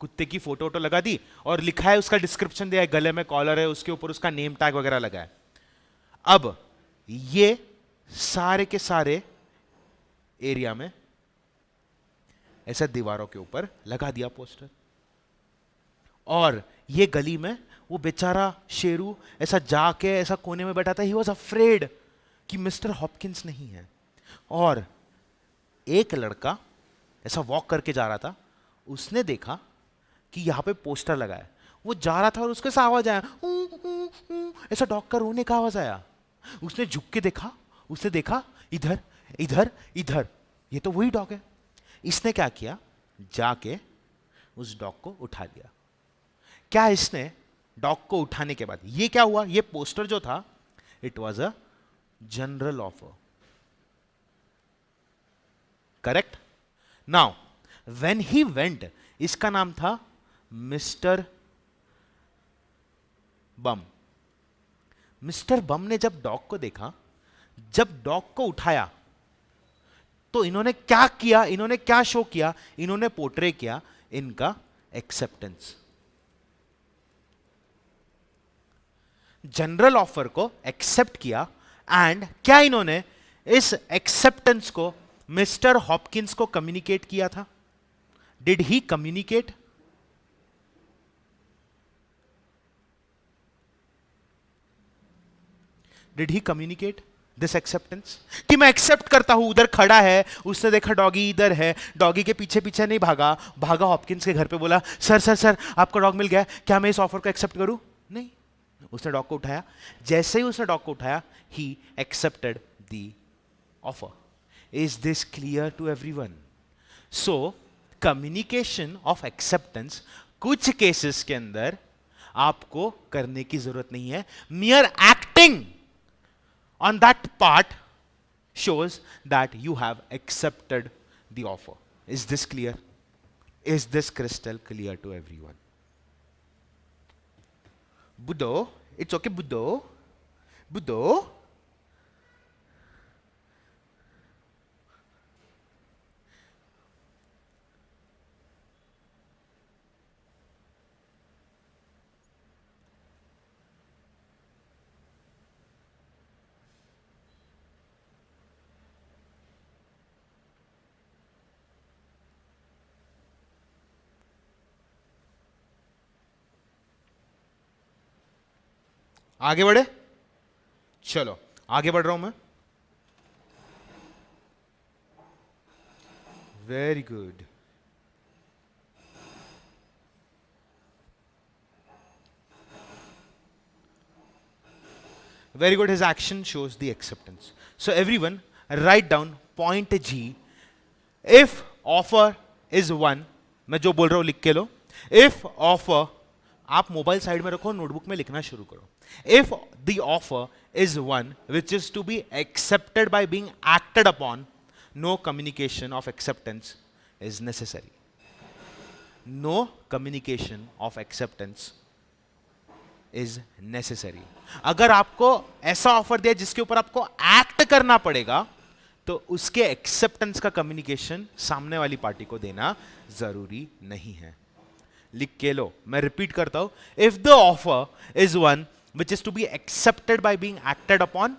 कुत्ते की फोटो वोटो लगा दी और लिखा है, उसका डिस्क्रिप्शन दिया है, गले में कॉलर है, उसके ऊपर उसका नेम टैग वगैरह लगा है। अब ये सारे के सारे एरिया में ऐसा दीवारों के ऊपर लगा दिया पोस्टर, और ये गली में वो बेचारा शेरू ऐसा जाके ऐसा कोने में बैठा था। ही वॉज अफ्रेड कि मिस्टर हॉपकिंस नहीं है। और एक लड़का ऐसा वॉक करके जा रहा था, उसने देखा कि यहां पे पोस्टर लगा है, वो जा रहा था और उसके साथ आवाज आया, ऐसा डॉग का रोने का आवाज आया। उसने झुक के देखा, उसने देखा इधर इधर इधर, ये तो वही डॉग है। इसने क्या किया, जाके उस डॉग को उठा लिया। क्या इसने डॉग को उठाने के बाद ये क्या हुआ, ये पोस्टर जो था, it was a general offer, correct. Now when he went, इसका नाम था मिस्टर बम। मिस्टर बम ने जब डॉग को देखा, जब डॉग को उठाया, तो इन्होंने क्या किया, इन्होंने क्या शो किया, इन्होंने पोर्ट्रे किया इनका एक्सेप्टेंस। जनरल ऑफर को एक्सेप्ट किया, एंड क्या इन्होंने इस एक्सेप्टेंस को मिस्टर हॉपकिंस को कम्युनिकेट किया था? Did he communicate? Did he communicate this acceptance कि मैं एक्सेप्ट करता हूं? उधर खड़ा है, उसने देखा डॉगी इधर है, डॉगी के पीछे पीछे नहीं भागा, भागा हॉपकिंस के घर पे, बोला सर सर सर आपका डॉग मिल गया, क्या मैं इस ऑफर को एक्सेप्ट करूं? नहीं, उसने डॉग को उठाया। जैसे ही उसने डॉग को उठाया, he accepted the offer. Is this clear to everyone? So communication of acceptance कुछ केसेस के अंदर आपको करने की जरूरत नहीं है, mere acting on that part shows that you have accepted the offer. Is this clear? Is this crystal clear to everyone? Buddho, it's okay, Buddho. Buddho. आगे बढ़े, चलो आगे बढ़ रहा हूं मैं। Very good. Very good. His action shows the acceptance. So everyone, write down point G. If offer is one, मैं जो बोल रहा हूं लिख के लो. If offer, आप मोबाइल साइड में रखो, नोटबुक में लिखना शुरू करो. If the offer is one which is to be accepted by being acted upon, no communication of acceptance is necessary. No communication of acceptance is necessary. अगर आपको ऐसा ऑफर दिया जिसके ऊपर आपको एक्ट करना पड़ेगा, तो उसके एक्सेप्टेंस का कम्युनिकेशन सामने वाली पार्टी को देना जरूरी नहीं है. लिख के लो, मैं रिपीट करता हूं. If the offer is one which is to be accepted by being acted upon,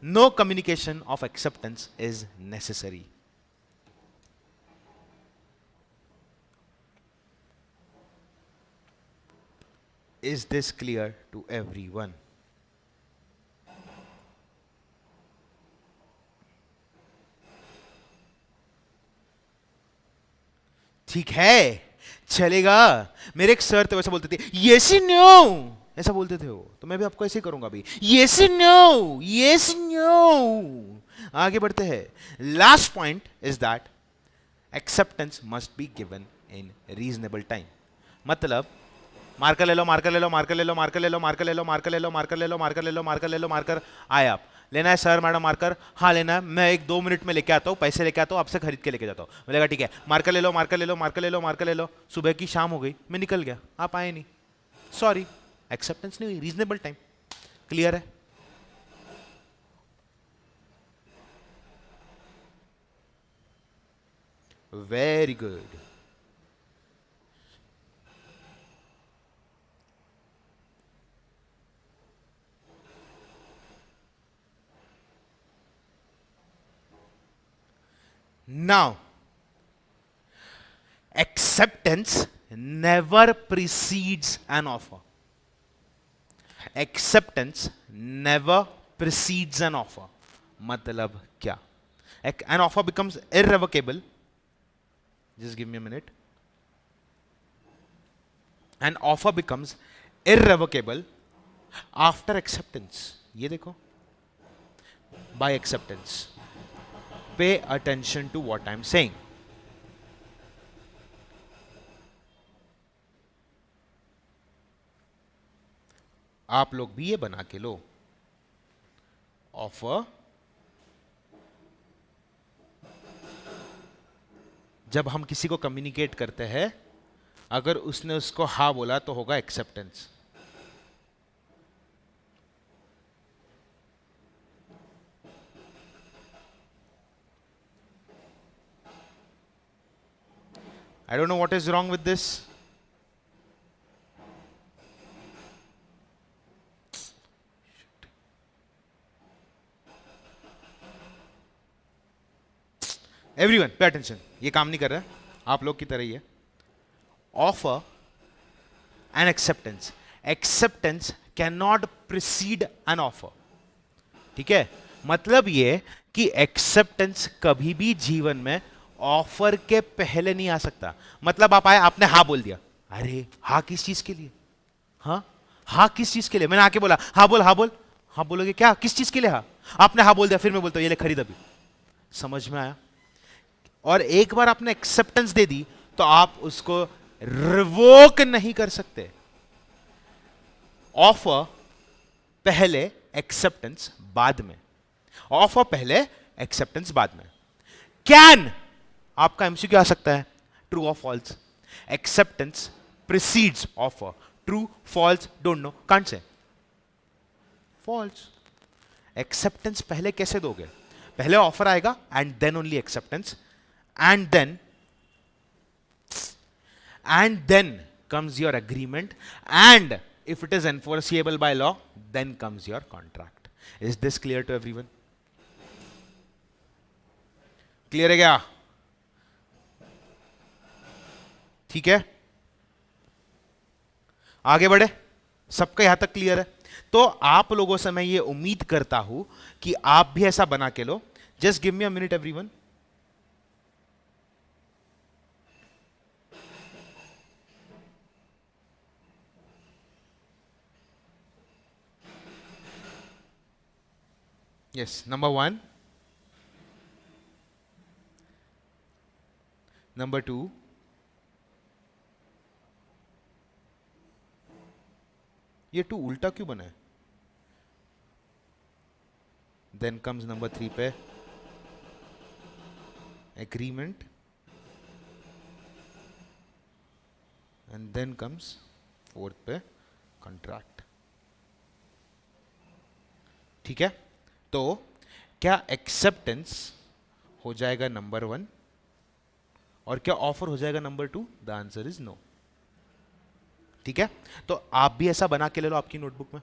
no communication of acceptance is necessary. Is this clear to everyone? ठीक है, चलेगा. मेरे एक सर थे, वैसे बोलते थे yes no, ऐसा बोलते थे वो, तो मैं भी आपको ऐसे ही करूंगा अभी. yes no, yes no. आगे बढ़ते हैं. Last point is that acceptance must be given in reasonable time. मतलब मार्कर ले लो, मार्कर ले लो, मार्कर ले लो, मार्कर ले लो, मार्कर ले लो, मार्कर ले लो, मार्कर ले लो, मार्कर ले लो, मार्कर ले लो, मार्कर आए आप. लेना है सर मैडम मार्कर? हाँ लेना है. मैं 1-2 मिनट में लेके आता हूँ, पैसे लेके आता हूँ, आपसे खरीद के लेके जाता हूँ. बोलेगा ठीक है, मार्कर ले लो, मार्कर ले लो, मार्कर ले लो, मार्कर ले लो. सुबह की शाम हो गई, मैं निकल गया, आप आए नहीं, सॉरी, एक्सेप्टेंस नहीं हुई. Reasonable time. क्लियर है? Very good. Now, acceptance never precedes an offer. Acceptance never precedes an offer. मतलब क्या? An offer becomes irrevocable. Just give me a minute. An offer becomes irrevocable after acceptance. ये देखो. By acceptance. Pay attention to what I'm saying. आप लोग भी ये बना के लो. ऑफर जब हम किसी को कम्युनिकेट करते हैं, अगर उसने उसको हाँ बोला तो होगा acceptance. I don't know what is wrong with this. Everyone, pay attention. ये काम नहीं कर रहा है, आप लोग की तरह ही है. Offer and acceptance. Acceptance cannot precede an offer. ठीक है? मतलब ये कि एक्सेप्टेंस कभी भी जीवन में ऑफर के पहले नहीं आ सकता. मतलब आप आए, आपने हाँ बोल दिया. अरे हाँ किस चीज के लिए? हाँ किस चीज के लिए? मैंने आके बोला हाँ बोल, हाँ बोल. हाँ बोलोगे क्या? किस चीज के लिए? हाँ. आपने हाँ बोल दिया, फिर मैं बोलता हूं ये ले खरीद अभी. समझ में आया? और एक बार आपने एक्सेप्टेंस दे दी तो आप उसको रिवोक नहीं कर सकते. ऑफर पहले, एक्सेप्टेंस बाद में. ऑफर पहले, एक्सेप्टेंस बाद में. कैन आपका एमसीक्यू आ सकता है. ट्रू और false. Acceptance precedes offer. True, false, don't know, can't say. False. Acceptance पहले कैसे दोगे? पहले ऑफर आएगा and then only acceptance, and then comes your agreement, and if it is enforceable by law, then comes your contract. Is this clear to everyone? Clear है क्या? ठीक है, आगे बढ़े. सबका यहां तक क्लियर है? तो आप लोगों से मैं ये उम्मीद करता हूं कि आप भी ऐसा बना के लो. Just give me a minute everyone. Yes, number 1, number 2, ये 2 उल्टा क्यों बना है? देन कम्स नंबर 3 पे agreement, and then comes 4th पे कॉन्ट्रैक्ट. ठीक है, तो क्या एक्सेप्टेंस हो जाएगा नंबर 1 और क्या ऑफर हो जाएगा number 2? The answer is no. ठीक है, तो आप भी ऐसा बना के ले लो आपकी नोटबुक में.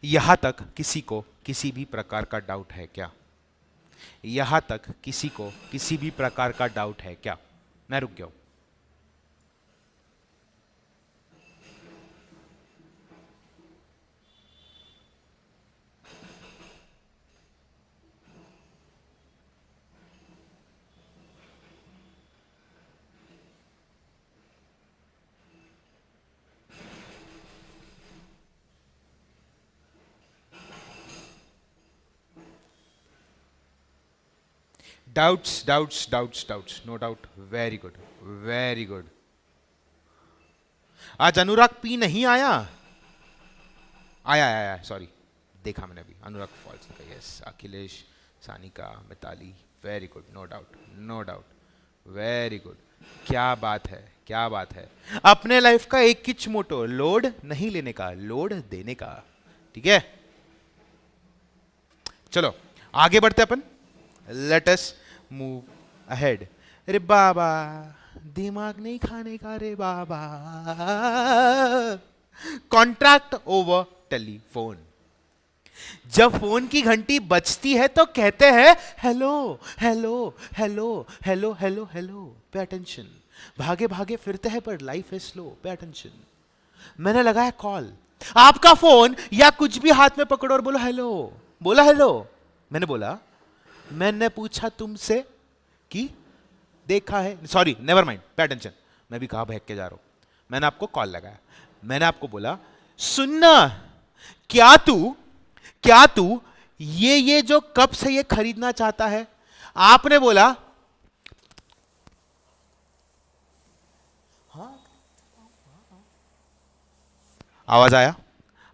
यहां तक किसी को किसी भी प्रकार का डाउट है क्या? यहां तक किसी को किसी भी प्रकार का डाउट है क्या? मैं रुक गया हूं. Doubts, doubts, doubts, doubts, no doubt. Very good, very good. आज अनुराग पी नहीं आया? आया आया आया, सॉरी, देखा मैंने अभी. Anurag false. Yes, Akhilesh, Sanika, Mitali, very good, no doubt, no doubt, very good. क्या बात है, क्या बात है. अपने लाइफ का एक किच मोटो, लोड नहीं लेने का, लोड देने का. ठीक है, चलो आगे बढ़ते अपन. Let us move ahead. अरे बाबा, दिमाग नहीं खाने का रे बाबा. Contract over telephone. जब फोन की घंटी बजती है तो कहते हैं hello hello hello hello hello hello, pay attention. भागे भागे फिरते हैं पर लाइफ है स्लो, पे अटेंशन. मैंने लगाया कॉल, आपका फोन या कुछ भी हाथ में पकड़ो और बोलो हेलो. बोला हेलो, मैंने बोला, मैंने पूछा तुमसे कि देखा है, sorry never mind, pay attention. मैं भी कहां बहक के जा रहा हूं. मैंने आपको कॉल लगाया, मैंने आपको बोला सुनना, क्या तू ये जो कप से ये खरीदना चाहता है? आपने बोला हाँ. आवाज आया,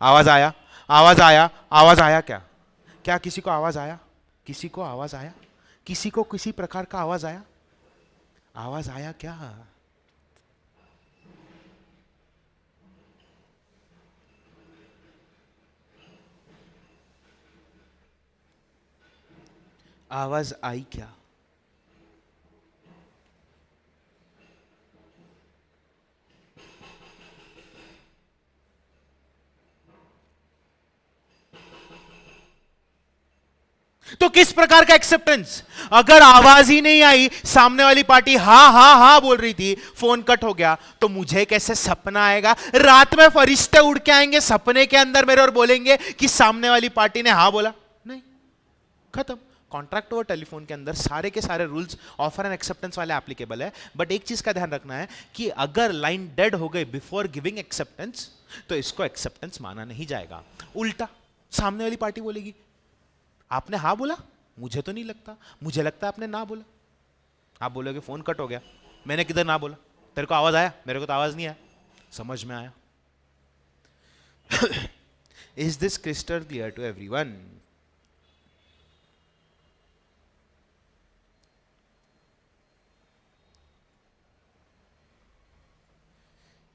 आवाज आया, आवाज आया, आवाज आया. क्या क्या किसी को आवाज आया? किसी को आवाज आया? किसी को किसी प्रकार का आवाज आया? आवाज आया क्या? आवाज आई क्या? तो किस प्रकार का एक्सेप्टेंस? अगर आवाज ही नहीं आई, सामने वाली पार्टी हाँ हाँ हाँ बोल रही थी, फोन कट हो गया, तो मुझे कैसे सपना आएगा? रात में फरिश्ते उड़ के आएंगे सपने के अंदर मेरे और बोलेंगे कि सामने वाली पार्टी ने हाँ बोला? नहीं, खत्म. कॉन्ट्रैक्ट ओवर टेलीफोन के अंदर सारे के सारे रूल्स ऑफर एंड एक्सेप्टेंस वाले एप्लीकेबल है. बट एक चीज का ध्यान रखना है कि अगर लाइन डेड हो गई बिफोर गिविंग एक्सेप्टेंस, तो इसको एक्सेप्टेंस माना नहीं जाएगा. उल्टा सामने वाली पार्टी बोलेगी आपने हाँ बोला? मुझे तो नहीं लगता, मुझे लगता है आपने ना बोला. आप बोलोगे फोन कट हो गया, मैंने किधर ना बोला? तेरे को आवाज आया? मेरे को तो आवाज नहीं आया. समझ में आया? Is this crystal clear to everyone?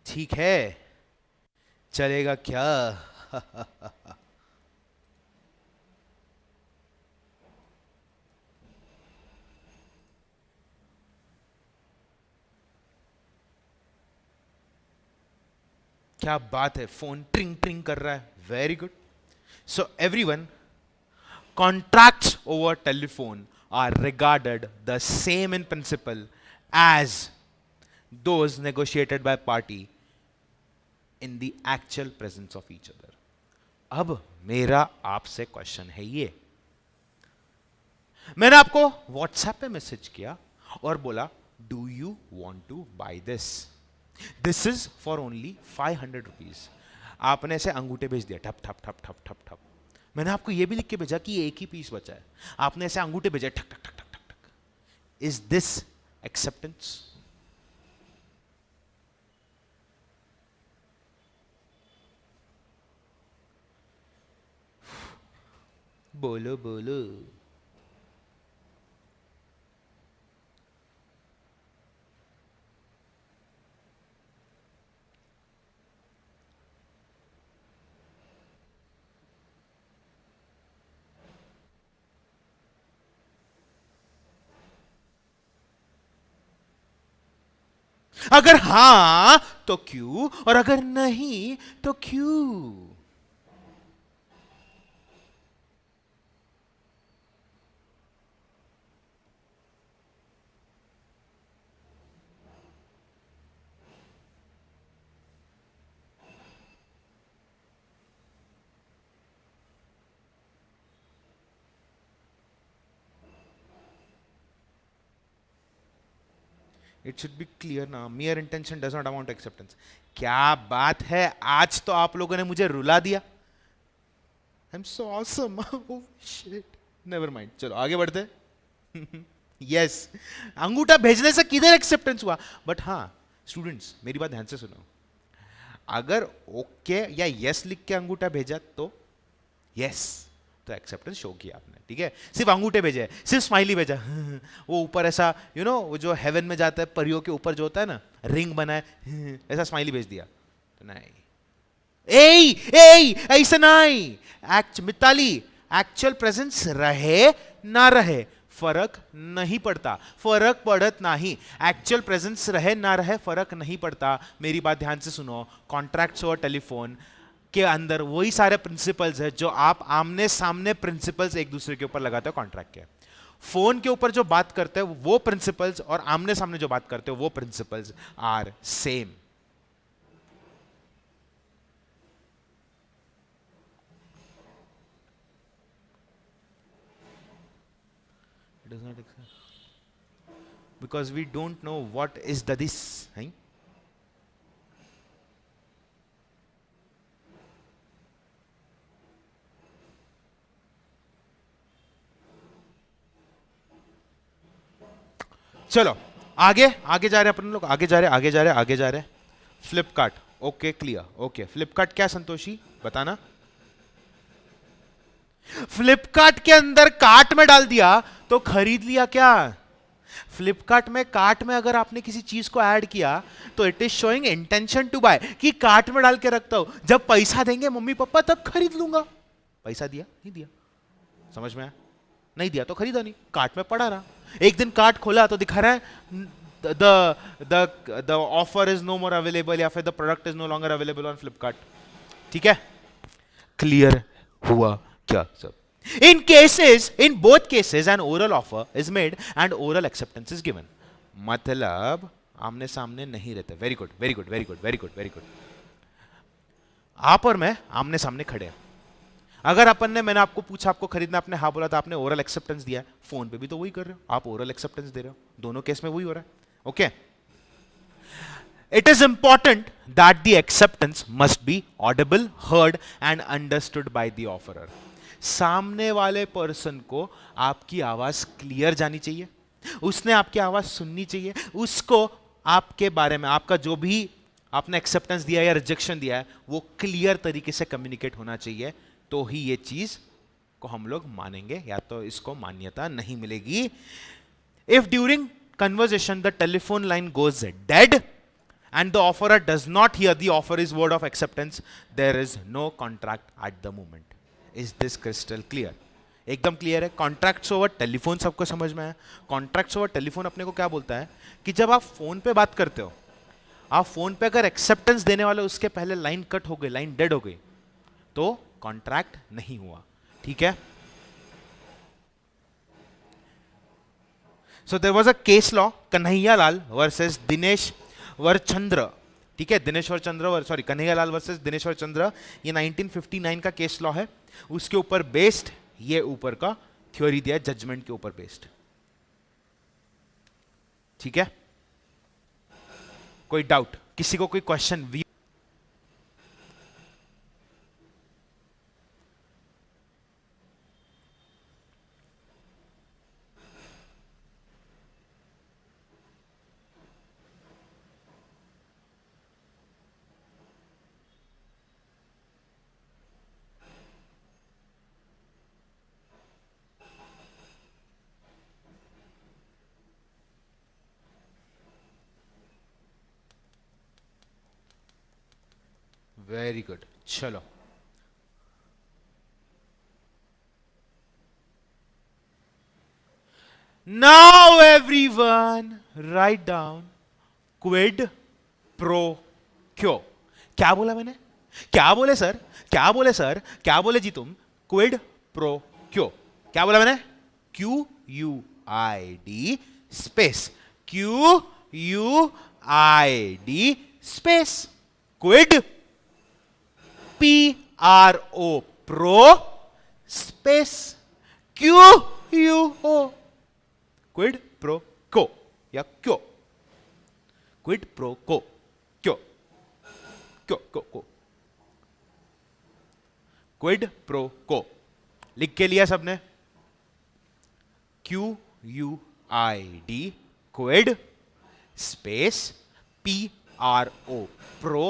ठीक है, चलेगा क्या? क्या बात है, फोन ट्रिंग ट्रिंग कर रहा है, very good. So everyone, contracts over telephone are regarded the same in principle as those negotiated by party in the actual presence of each other. अब मेरा आपसे क्वेश्चन है ये, मैंने आपको व्हाट्सएप पे मैसेज किया और बोला do you want to buy this, this is for only 500 rupees. आपने ऐसे अंगूठे भेज दिया, ठप ठप ठप ठप ठप ठप. मैंने आपको यह भी लिख के भेजा कि ये एक ही पीस बचा है, आपने ऐसे अंगूठे भेजा, ठक ठक ठक ठक ठक ठक. Is this acceptance? बोलो बोलो. अगर हां तो क्यों, और अगर नहीं तो क्यों? इट शुड बी क्लियर ना, मियर intention does not amount acceptance. क्या बात है, आज तो आप लोगों ने मुझे रुला दिया. I am so awesome. Oh shit, never mind, चलो आगे बढ़ते. यस, अंगूठा भेजने से किधर एक्सेप्टेंस हुआ? बट हाँ स्टूडेंट्स, मेरी बात ध्यान से सुनो. अगर ओके या यस लिख के अंगूठा भेजा तो यस, तो एक्सेप्टेंस शो किया आपने, ठीक है. सिर्फ अंगूठे भेजे, सिर्फ स्माइली भेजा, वो ऊपर ऐसा वो जो हेवन में जाता है परियों के ऊपर जो होता है ना, रिंग बना है, ऐसा स्माइली भेज दिया तो नहीं. ऐसा नहीं. मिताली, एक्चुअल प्रेजेंस रहे ना रहे फर्क नहीं पड़ता, फर्क पड़त नहीं. एक्चुअल प्रेजेंस रहे ना रहे फर्क नहीं पड़ता. मेरी बात ध्यान से सुनो. कॉन्ट्रैक्ट्स और टेलीफोन के अंदर वही सारे प्रिंसिपल्स है जो आप आमने सामने प्रिंसिपल्स एक दूसरे के ऊपर लगाते हो कॉन्ट्रैक्ट के. फोन के ऊपर जो बात करते हैं वो प्रिंसिपल्स और आमने सामने जो बात करते हो वो principles are same. It does not exist because we don't know what is the this, right? चलो आगे आगे जा रहे हैं अपन लोग, आगे जा रहे. Flipkart, okay clear. Okay, Flipkart क्या संतोषी बताना? फ्लिपकार्ट के अंदर कार्ट में डाल दिया तो खरीद लिया क्या? फ्लिपकार्ट में कार्ट में अगर आपने किसी चीज को ऐड किया तो it is showing intention to buy, कि कार्ट में डाल के रखता हूं, जब पैसा देंगे मम्मी पापा तब खरीद लूंगा. पैसा दिया नहीं दिया, समझ में आया? नहीं दिया तो खरीदा नहीं, कार्ट में पड़ा रहा. एक दिन कार्ट खोला तो दिखा रहा है the offer is no more available या फिर the product is no longer available on Flipkart. ठीक है, क्लियर हुआ क्या सब? In both cases an oral offer is made and oral acceptance is given. मतलब आमने सामने नहीं रहते. Very good very good very good very good very good. आप और मैं आमने सामने खड़े हैं. अगर अपन ने, मैंने आपको पूछा आपको खरीदना, आपने हाँ बोला, तो आपने ओरल एक्सेप्टेंस दिया. फोन पे भी तो वही कर रहे हो, आप ओरल एक्सेप्टेंस दे रहे हो. दोनों केस में वही हो रहा है. Okay, it is important that the acceptance must be audible, heard and understood by the offerer. सामने वाले पर्सन को आपकी आवाज क्लियर जानी चाहिए, उसने आपकी आवाज सुननी चाहिए, उसको आपके बारे में आपका जो भी आपने एक्सेप्टेंस दिया या रिजेक्शन दिया है वो क्लियर तरीके से कम्युनिकेट होना चाहिए. तो ही ये चीज को हम लोग मानेंगे, या तो इसको मान्यता नहीं मिलेगी. If during conversation the telephone line goes dead and the offerer does not hear the offerer's word of acceptance, there is no contract at the moment. Is this crystal clear? एकदम क्लियर है. कॉन्ट्रैक्ट्स ओवर टेलीफोन सबको समझ में है. कॉन्ट्रैक्ट्स ओवर टेलीफोन अपने को क्या बोलता है कि जब आप फोन पे बात करते हो, आप फोन पे अगर एक्सेप्टेंस देने वाले उसके पहले लाइन कट हो गई, लाइन डेड हो गई, तो कॉन्ट्रैक्ट नहीं हुआ। ठीक है, so there was a case law, Kanhaiyalal versus Dineshwar Chandra. ठीक है, दिनेश्वर चंद्र, सॉरी, कन्हैयालाल वर्सेस दिनेश्वर चंद्र, ये 1959 का केस लॉ है। उसके ऊपर बेस्ड ये ऊपर का थ्योरी दिया है, जजमेंट के ऊपर बेस्ड। ठीक है, कोई डाउट, किसी को कोई क्वेश्चन? वेरी गुड, चलो। Now everyone write down quid pro क्यो। क्या बोला मैंने? क्या बोले सर? क्या बोले सर? क्या बोले जी तुम? क्विड प्रो क्यो। क्या बोला मैंने? Q U I D space, Q U I D space, quid P R O, pro space Q U O, quid pro quo या क्यो, क्विड प्रो को, क्यो क्यो को को, क्विड प्रो को। लिख के लिया सबने? Q U I D quid space P R O, pro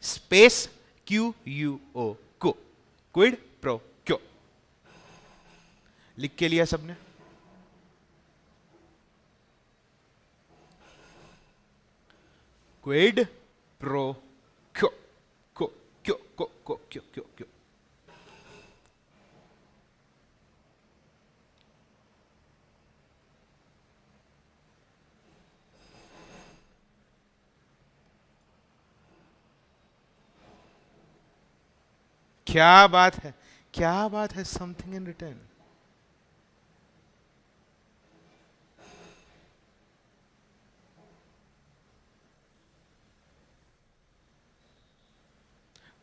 space Q U O, को, क्विड प्रो क्यो। लिख के लिया सबने? क्विड प्रो क्यो, को क्यो को क्यो क्यो क्यो। क्या बात है, क्या बात है, something in return.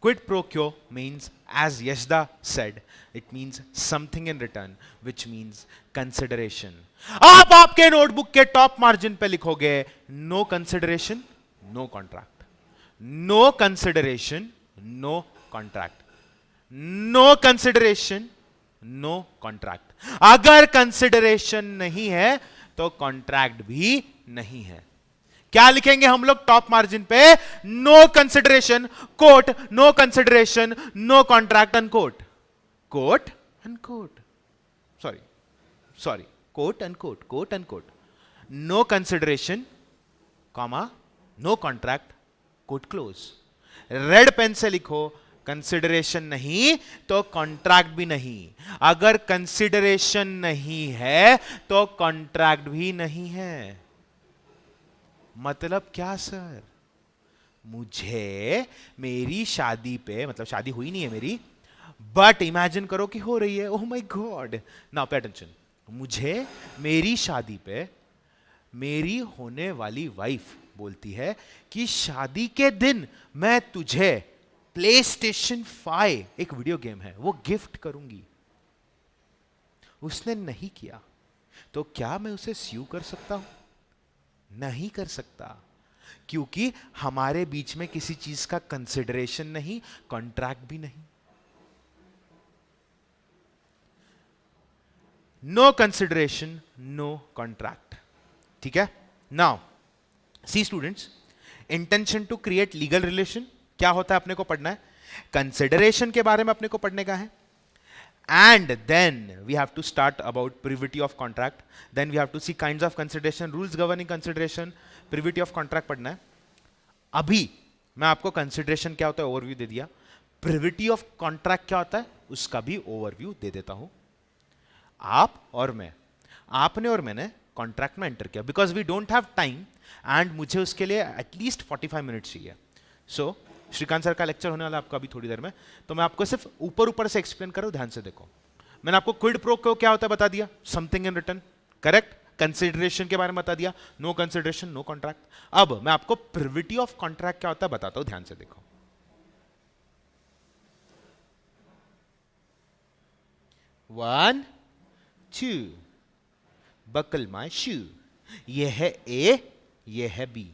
Quid pro quo means, as Yashda said, it means something in return, which means consideration. आप आपके नोटबुक के टॉप मार्जिन पे लिखोगे no consideration no contract, no consideration no contract, no consideration no contract. अगर कंसिडरेशन नहीं है तो कॉन्ट्रैक्ट भी नहीं है। क्या लिखेंगे हम लोग टॉप मार्जिन पे? No consideration quote, no consideration no contract unquote, quote unquote, sorry sorry, quote unquote, quote unquote, no consideration comma no contract, quote close. Red pen से लिखो, कंसिडरेशन नहीं तो कॉन्ट्रैक्ट भी नहीं। अगर कंसिडरेशन नहीं है तो कॉन्ट्रैक्ट भी नहीं है। मतलब क्या सर? मुझे मेरी शादी पे, मतलब शादी हुई नहीं है मेरी, बट इमेजिन करो कि हो रही है, oh my God, now pay attention. मुझे मेरी शादी पे मेरी होने वाली वाइफ बोलती है कि शादी के दिन मैं तुझे PlayStation 5, एक वीडियो गेम है, वो गिफ्ट करूंगी। उसने नहीं किया तो क्या मैं उसे स्यू कर सकता हूं? नहीं कर सकता, क्योंकि हमारे बीच में किसी चीज का कंसिडरेशन नहीं, कॉन्ट्रैक्ट भी नहीं। No consideration no contract. ठीक है, now see students, intention to create legal relation क्या होता है अपने को पढ़ना है, कंसिडरेशन के बारे में अपने को पढ़ने का है, and then we have to start about privity of contract, then we have to see kinds of consideration, rules governing consideration, privity of contract पढ़ना है। अभी मैं आपको consideration क्या होता है ओवरव्यू दे दिया, privity of contract क्या होता है उसका भी ओवरव्यू दे देता हूं। आप और मैं, आपने और मैंने कॉन्ट्रैक्ट में एंटर किया, because we don't have time and मुझे उसके लिए एटलीस्ट 45 मिनट्स चाहिए. सो श्रीकांत सर का लेक्चर होने वाला आपका अभी थोड़ी देर में, तो मैं आपको सिर्फ ऊपर ऊपर से एक्सप्लेन कर रहा हूं, ध्यान से देखो. मैंने आपको क्विड प्रो को क्या होता है बता दिया, something in return, correct. Consideration के बारे में बता दिया, नो कंसिडरेशन नो कॉन्ट्रैक्ट. अब मैं आपको प्रिविटी ऑफ कॉन्ट्रैक्ट क्या होता है बताता हूं, ध्यान से देखो. 1 2 बकल माई शू. यह है ए, यह है बी.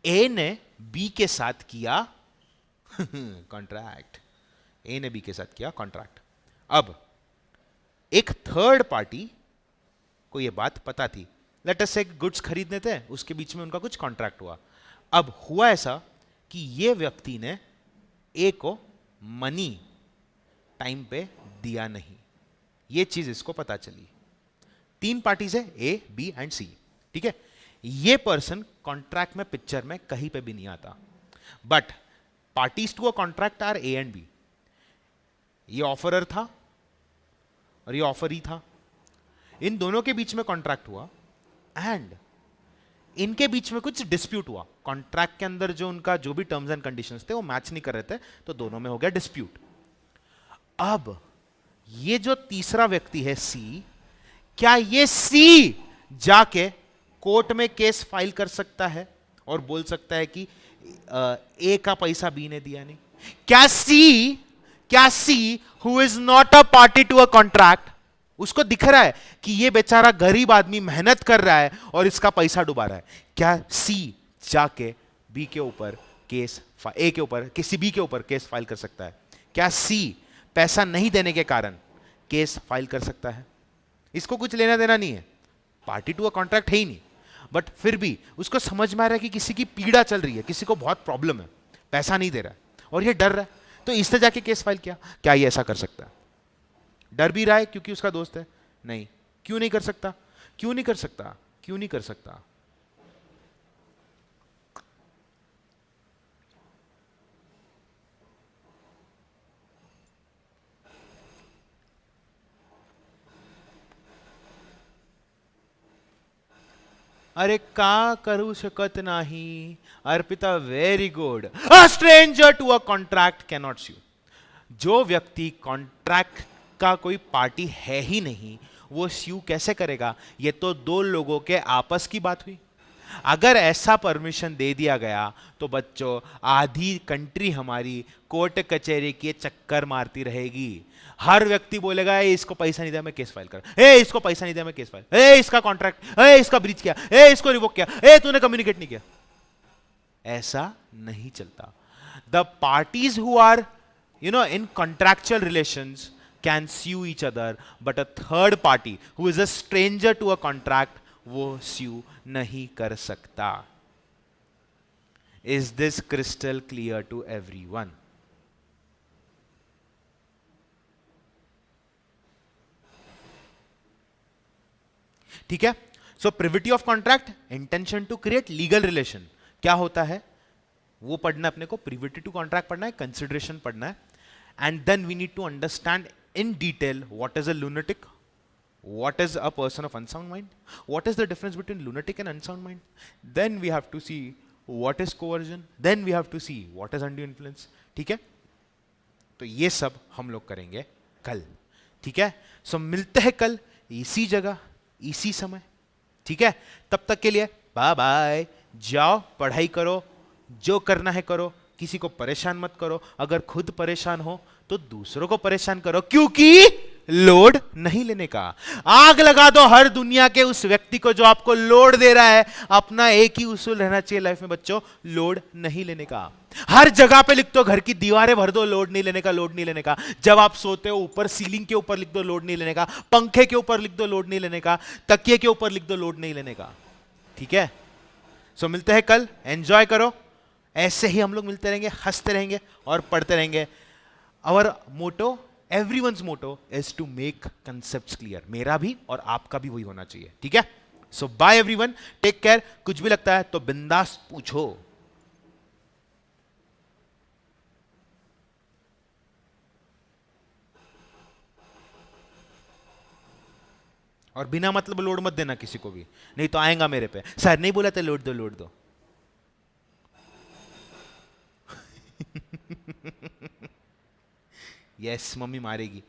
ए ने बी के साथ किया कॉन्ट्रैक्ट. ए ने बी के साथ किया कॉन्ट्रैक्ट. अब एक थर्ड पार्टी को यह बात पता थी, लेट अस से गुड्स खरीदने थे, उसके बीच में उनका कुछ कॉन्ट्रैक्ट हुआ. अब हुआ ऐसा कि यह व्यक्ति ने ए को मनी टाइम पे दिया नहीं, यह चीज इसको पता चली. 3 पार्टीज है, ए बी एंड सी, ठीक है. ये पर्सन कॉन्ट्रैक्ट में पिक्चर में कहीं पे भी नहीं आता, but parties to a contract are A and B. ये ऑफरर था और ये ऑफरी था, इन दोनों के बीच में कॉन्ट्रैक्ट हुआ एंड इनके बीच में कुछ डिस्प्यूट हुआ. कॉन्ट्रैक्ट के अंदर जो उनका जो भी टर्म्स एंड कंडीशंस थे वो मैच नहीं कर रहे थे, तो दोनों में हो गया डिस्प्यूट. अब ये जो तीसरा व्यक्ति है सी, क्या ये सी जाके कोर्ट में केस फाइल कर सकता है और बोल सकता है कि ए का पैसा बी ने दिया नहीं? क्या see who is not a party to a contract, उसको दिख रहा है कि ये बेचारा गरीब आदमी मेहनत कर रहा है और इसका पैसा डुबा रहा है, क्या सी जाके बी के ऊपर केस, ए के ऊपर, किसी बी के ऊपर केस फाइल कर सकता है? क्या सी पैसा नहीं देने के कारण केस फाइल कर सकता है? इसको कुछ लेना देना नहीं है, पार्टी टू अ कॉन्ट्रैक्ट है ही नहीं, बट फिर भी उसको समझ में आ रहा है कि किसी की पीड़ा चल रही है, किसी को बहुत प्रॉब्लम है, पैसा नहीं दे रहा है और ये डर रहा है, तो इसने जाके केस फाइल किया. क्या ये ऐसा कर सकता है? डर भी रहा है क्योंकि उसका दोस्त है? नहीं. क्यों नहीं कर सकता? क्यों नहीं कर सकता? क्यों नहीं कर सकता? अरे का करू शकत नाही. Arpita very good. A stranger to a contract can not sue. जो व्यक्ति कॉन्ट्रैक्ट का कोई पार्टी है ही नहीं, वो स्यू कैसे करेगा? ये तो 2 लोगों के आपस की बात हुई. अगर ऐसा परमिशन दे दिया गया तो बच्चों आधी कंट्री हमारी कोर्ट कचहरी के चक्कर मारती रहेगी. हर व्यक्ति बोलेगा ए इसको पैसा नहीं दिया मैं केस फाइल कर, ए इसको पैसा नहीं दिया मैं केस फाइल, ए इसका कॉन्ट्रैक्ट, ए इसका ब्रीच किया, ए इसको रिवोक किया, ए तूने कम्युनिकेट नहीं किया. ऐसा नहीं चलता. The parties who are in contractual relations can sue each other, but a third party who is a stranger to a contract वो sue नहीं कर सकता. Is this crystal clear to everyone? ठीक है. So privity of contract, intention to create legal relation, क्या होता है वो पढ़ना अपने को. प्रिविटी टू कॉन्ट्रैक्ट पढ़ना है, कंसिडरेशन पढ़ना है, and then we need to understand in detail what is a lunatic, what is a person of unsound mind, what is the difference between lunatic and unsound mind. Then we have to see what is coercion, then we have to see what is undue influence. ठीक है, तो ये सब हम लोग करेंगे कल. ठीक है, सो मिलते हैं कल इसी जगह इसी समय. ठीक है, तब तक के लिए बाय बाय. जाओ पढ़ाई करो, जो करना है करो, किसी को परेशान मत करो. अगर खुद परेशान हो तो दूसरों को परेशान करो, क्योंकि लोड नहीं लेने का. आग लगा दो हर दुनिया के उस व्यक्ति को जो आपको लोड दे रहा है. अपना एक ही उसूल रहना चाहिए लाइफ में बच्चों, लोड नहीं लेने का. हर जगह पे लिख दो, घर की दीवारें भर दो, लोड नहीं लेने का, लोड नहीं लेने का. जब आप सोते हो ऊपर सीलिंग के ऊपर लिख दो, लोड नहीं लेने का. पंखे के ऊपर लिख दो, लोड नहीं लेने का. तकिए के ऊपर लिख दो, लोड नहीं लेने का. ठीक है, सो मिलते हैं कल. एंजॉय करो. ऐसे ही हम लोग मिलते रहेंगे, हंसते रहेंगे और पढ़ते रहेंगे. Our motto, everyone's motto is to make concepts clear. मेरा भी और आपका भी वही होना चाहिए. ठीक है, सो बाय एवरीवन, टेक केयर. कुछ भी लगता है तो बिंदास पूछो. और बिना मतलब लोड मत देना किसी को भी, नहीं तो आएगा मेरे पे, सर नहीं बोला था लोड दो लोड दो। यस मम्मी मारेगी।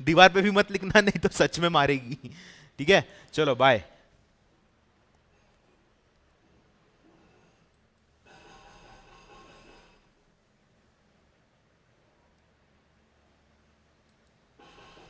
दीवार पे भी मत लिखना नहीं तो सच में मारेगी। ठीक है चलो बाय।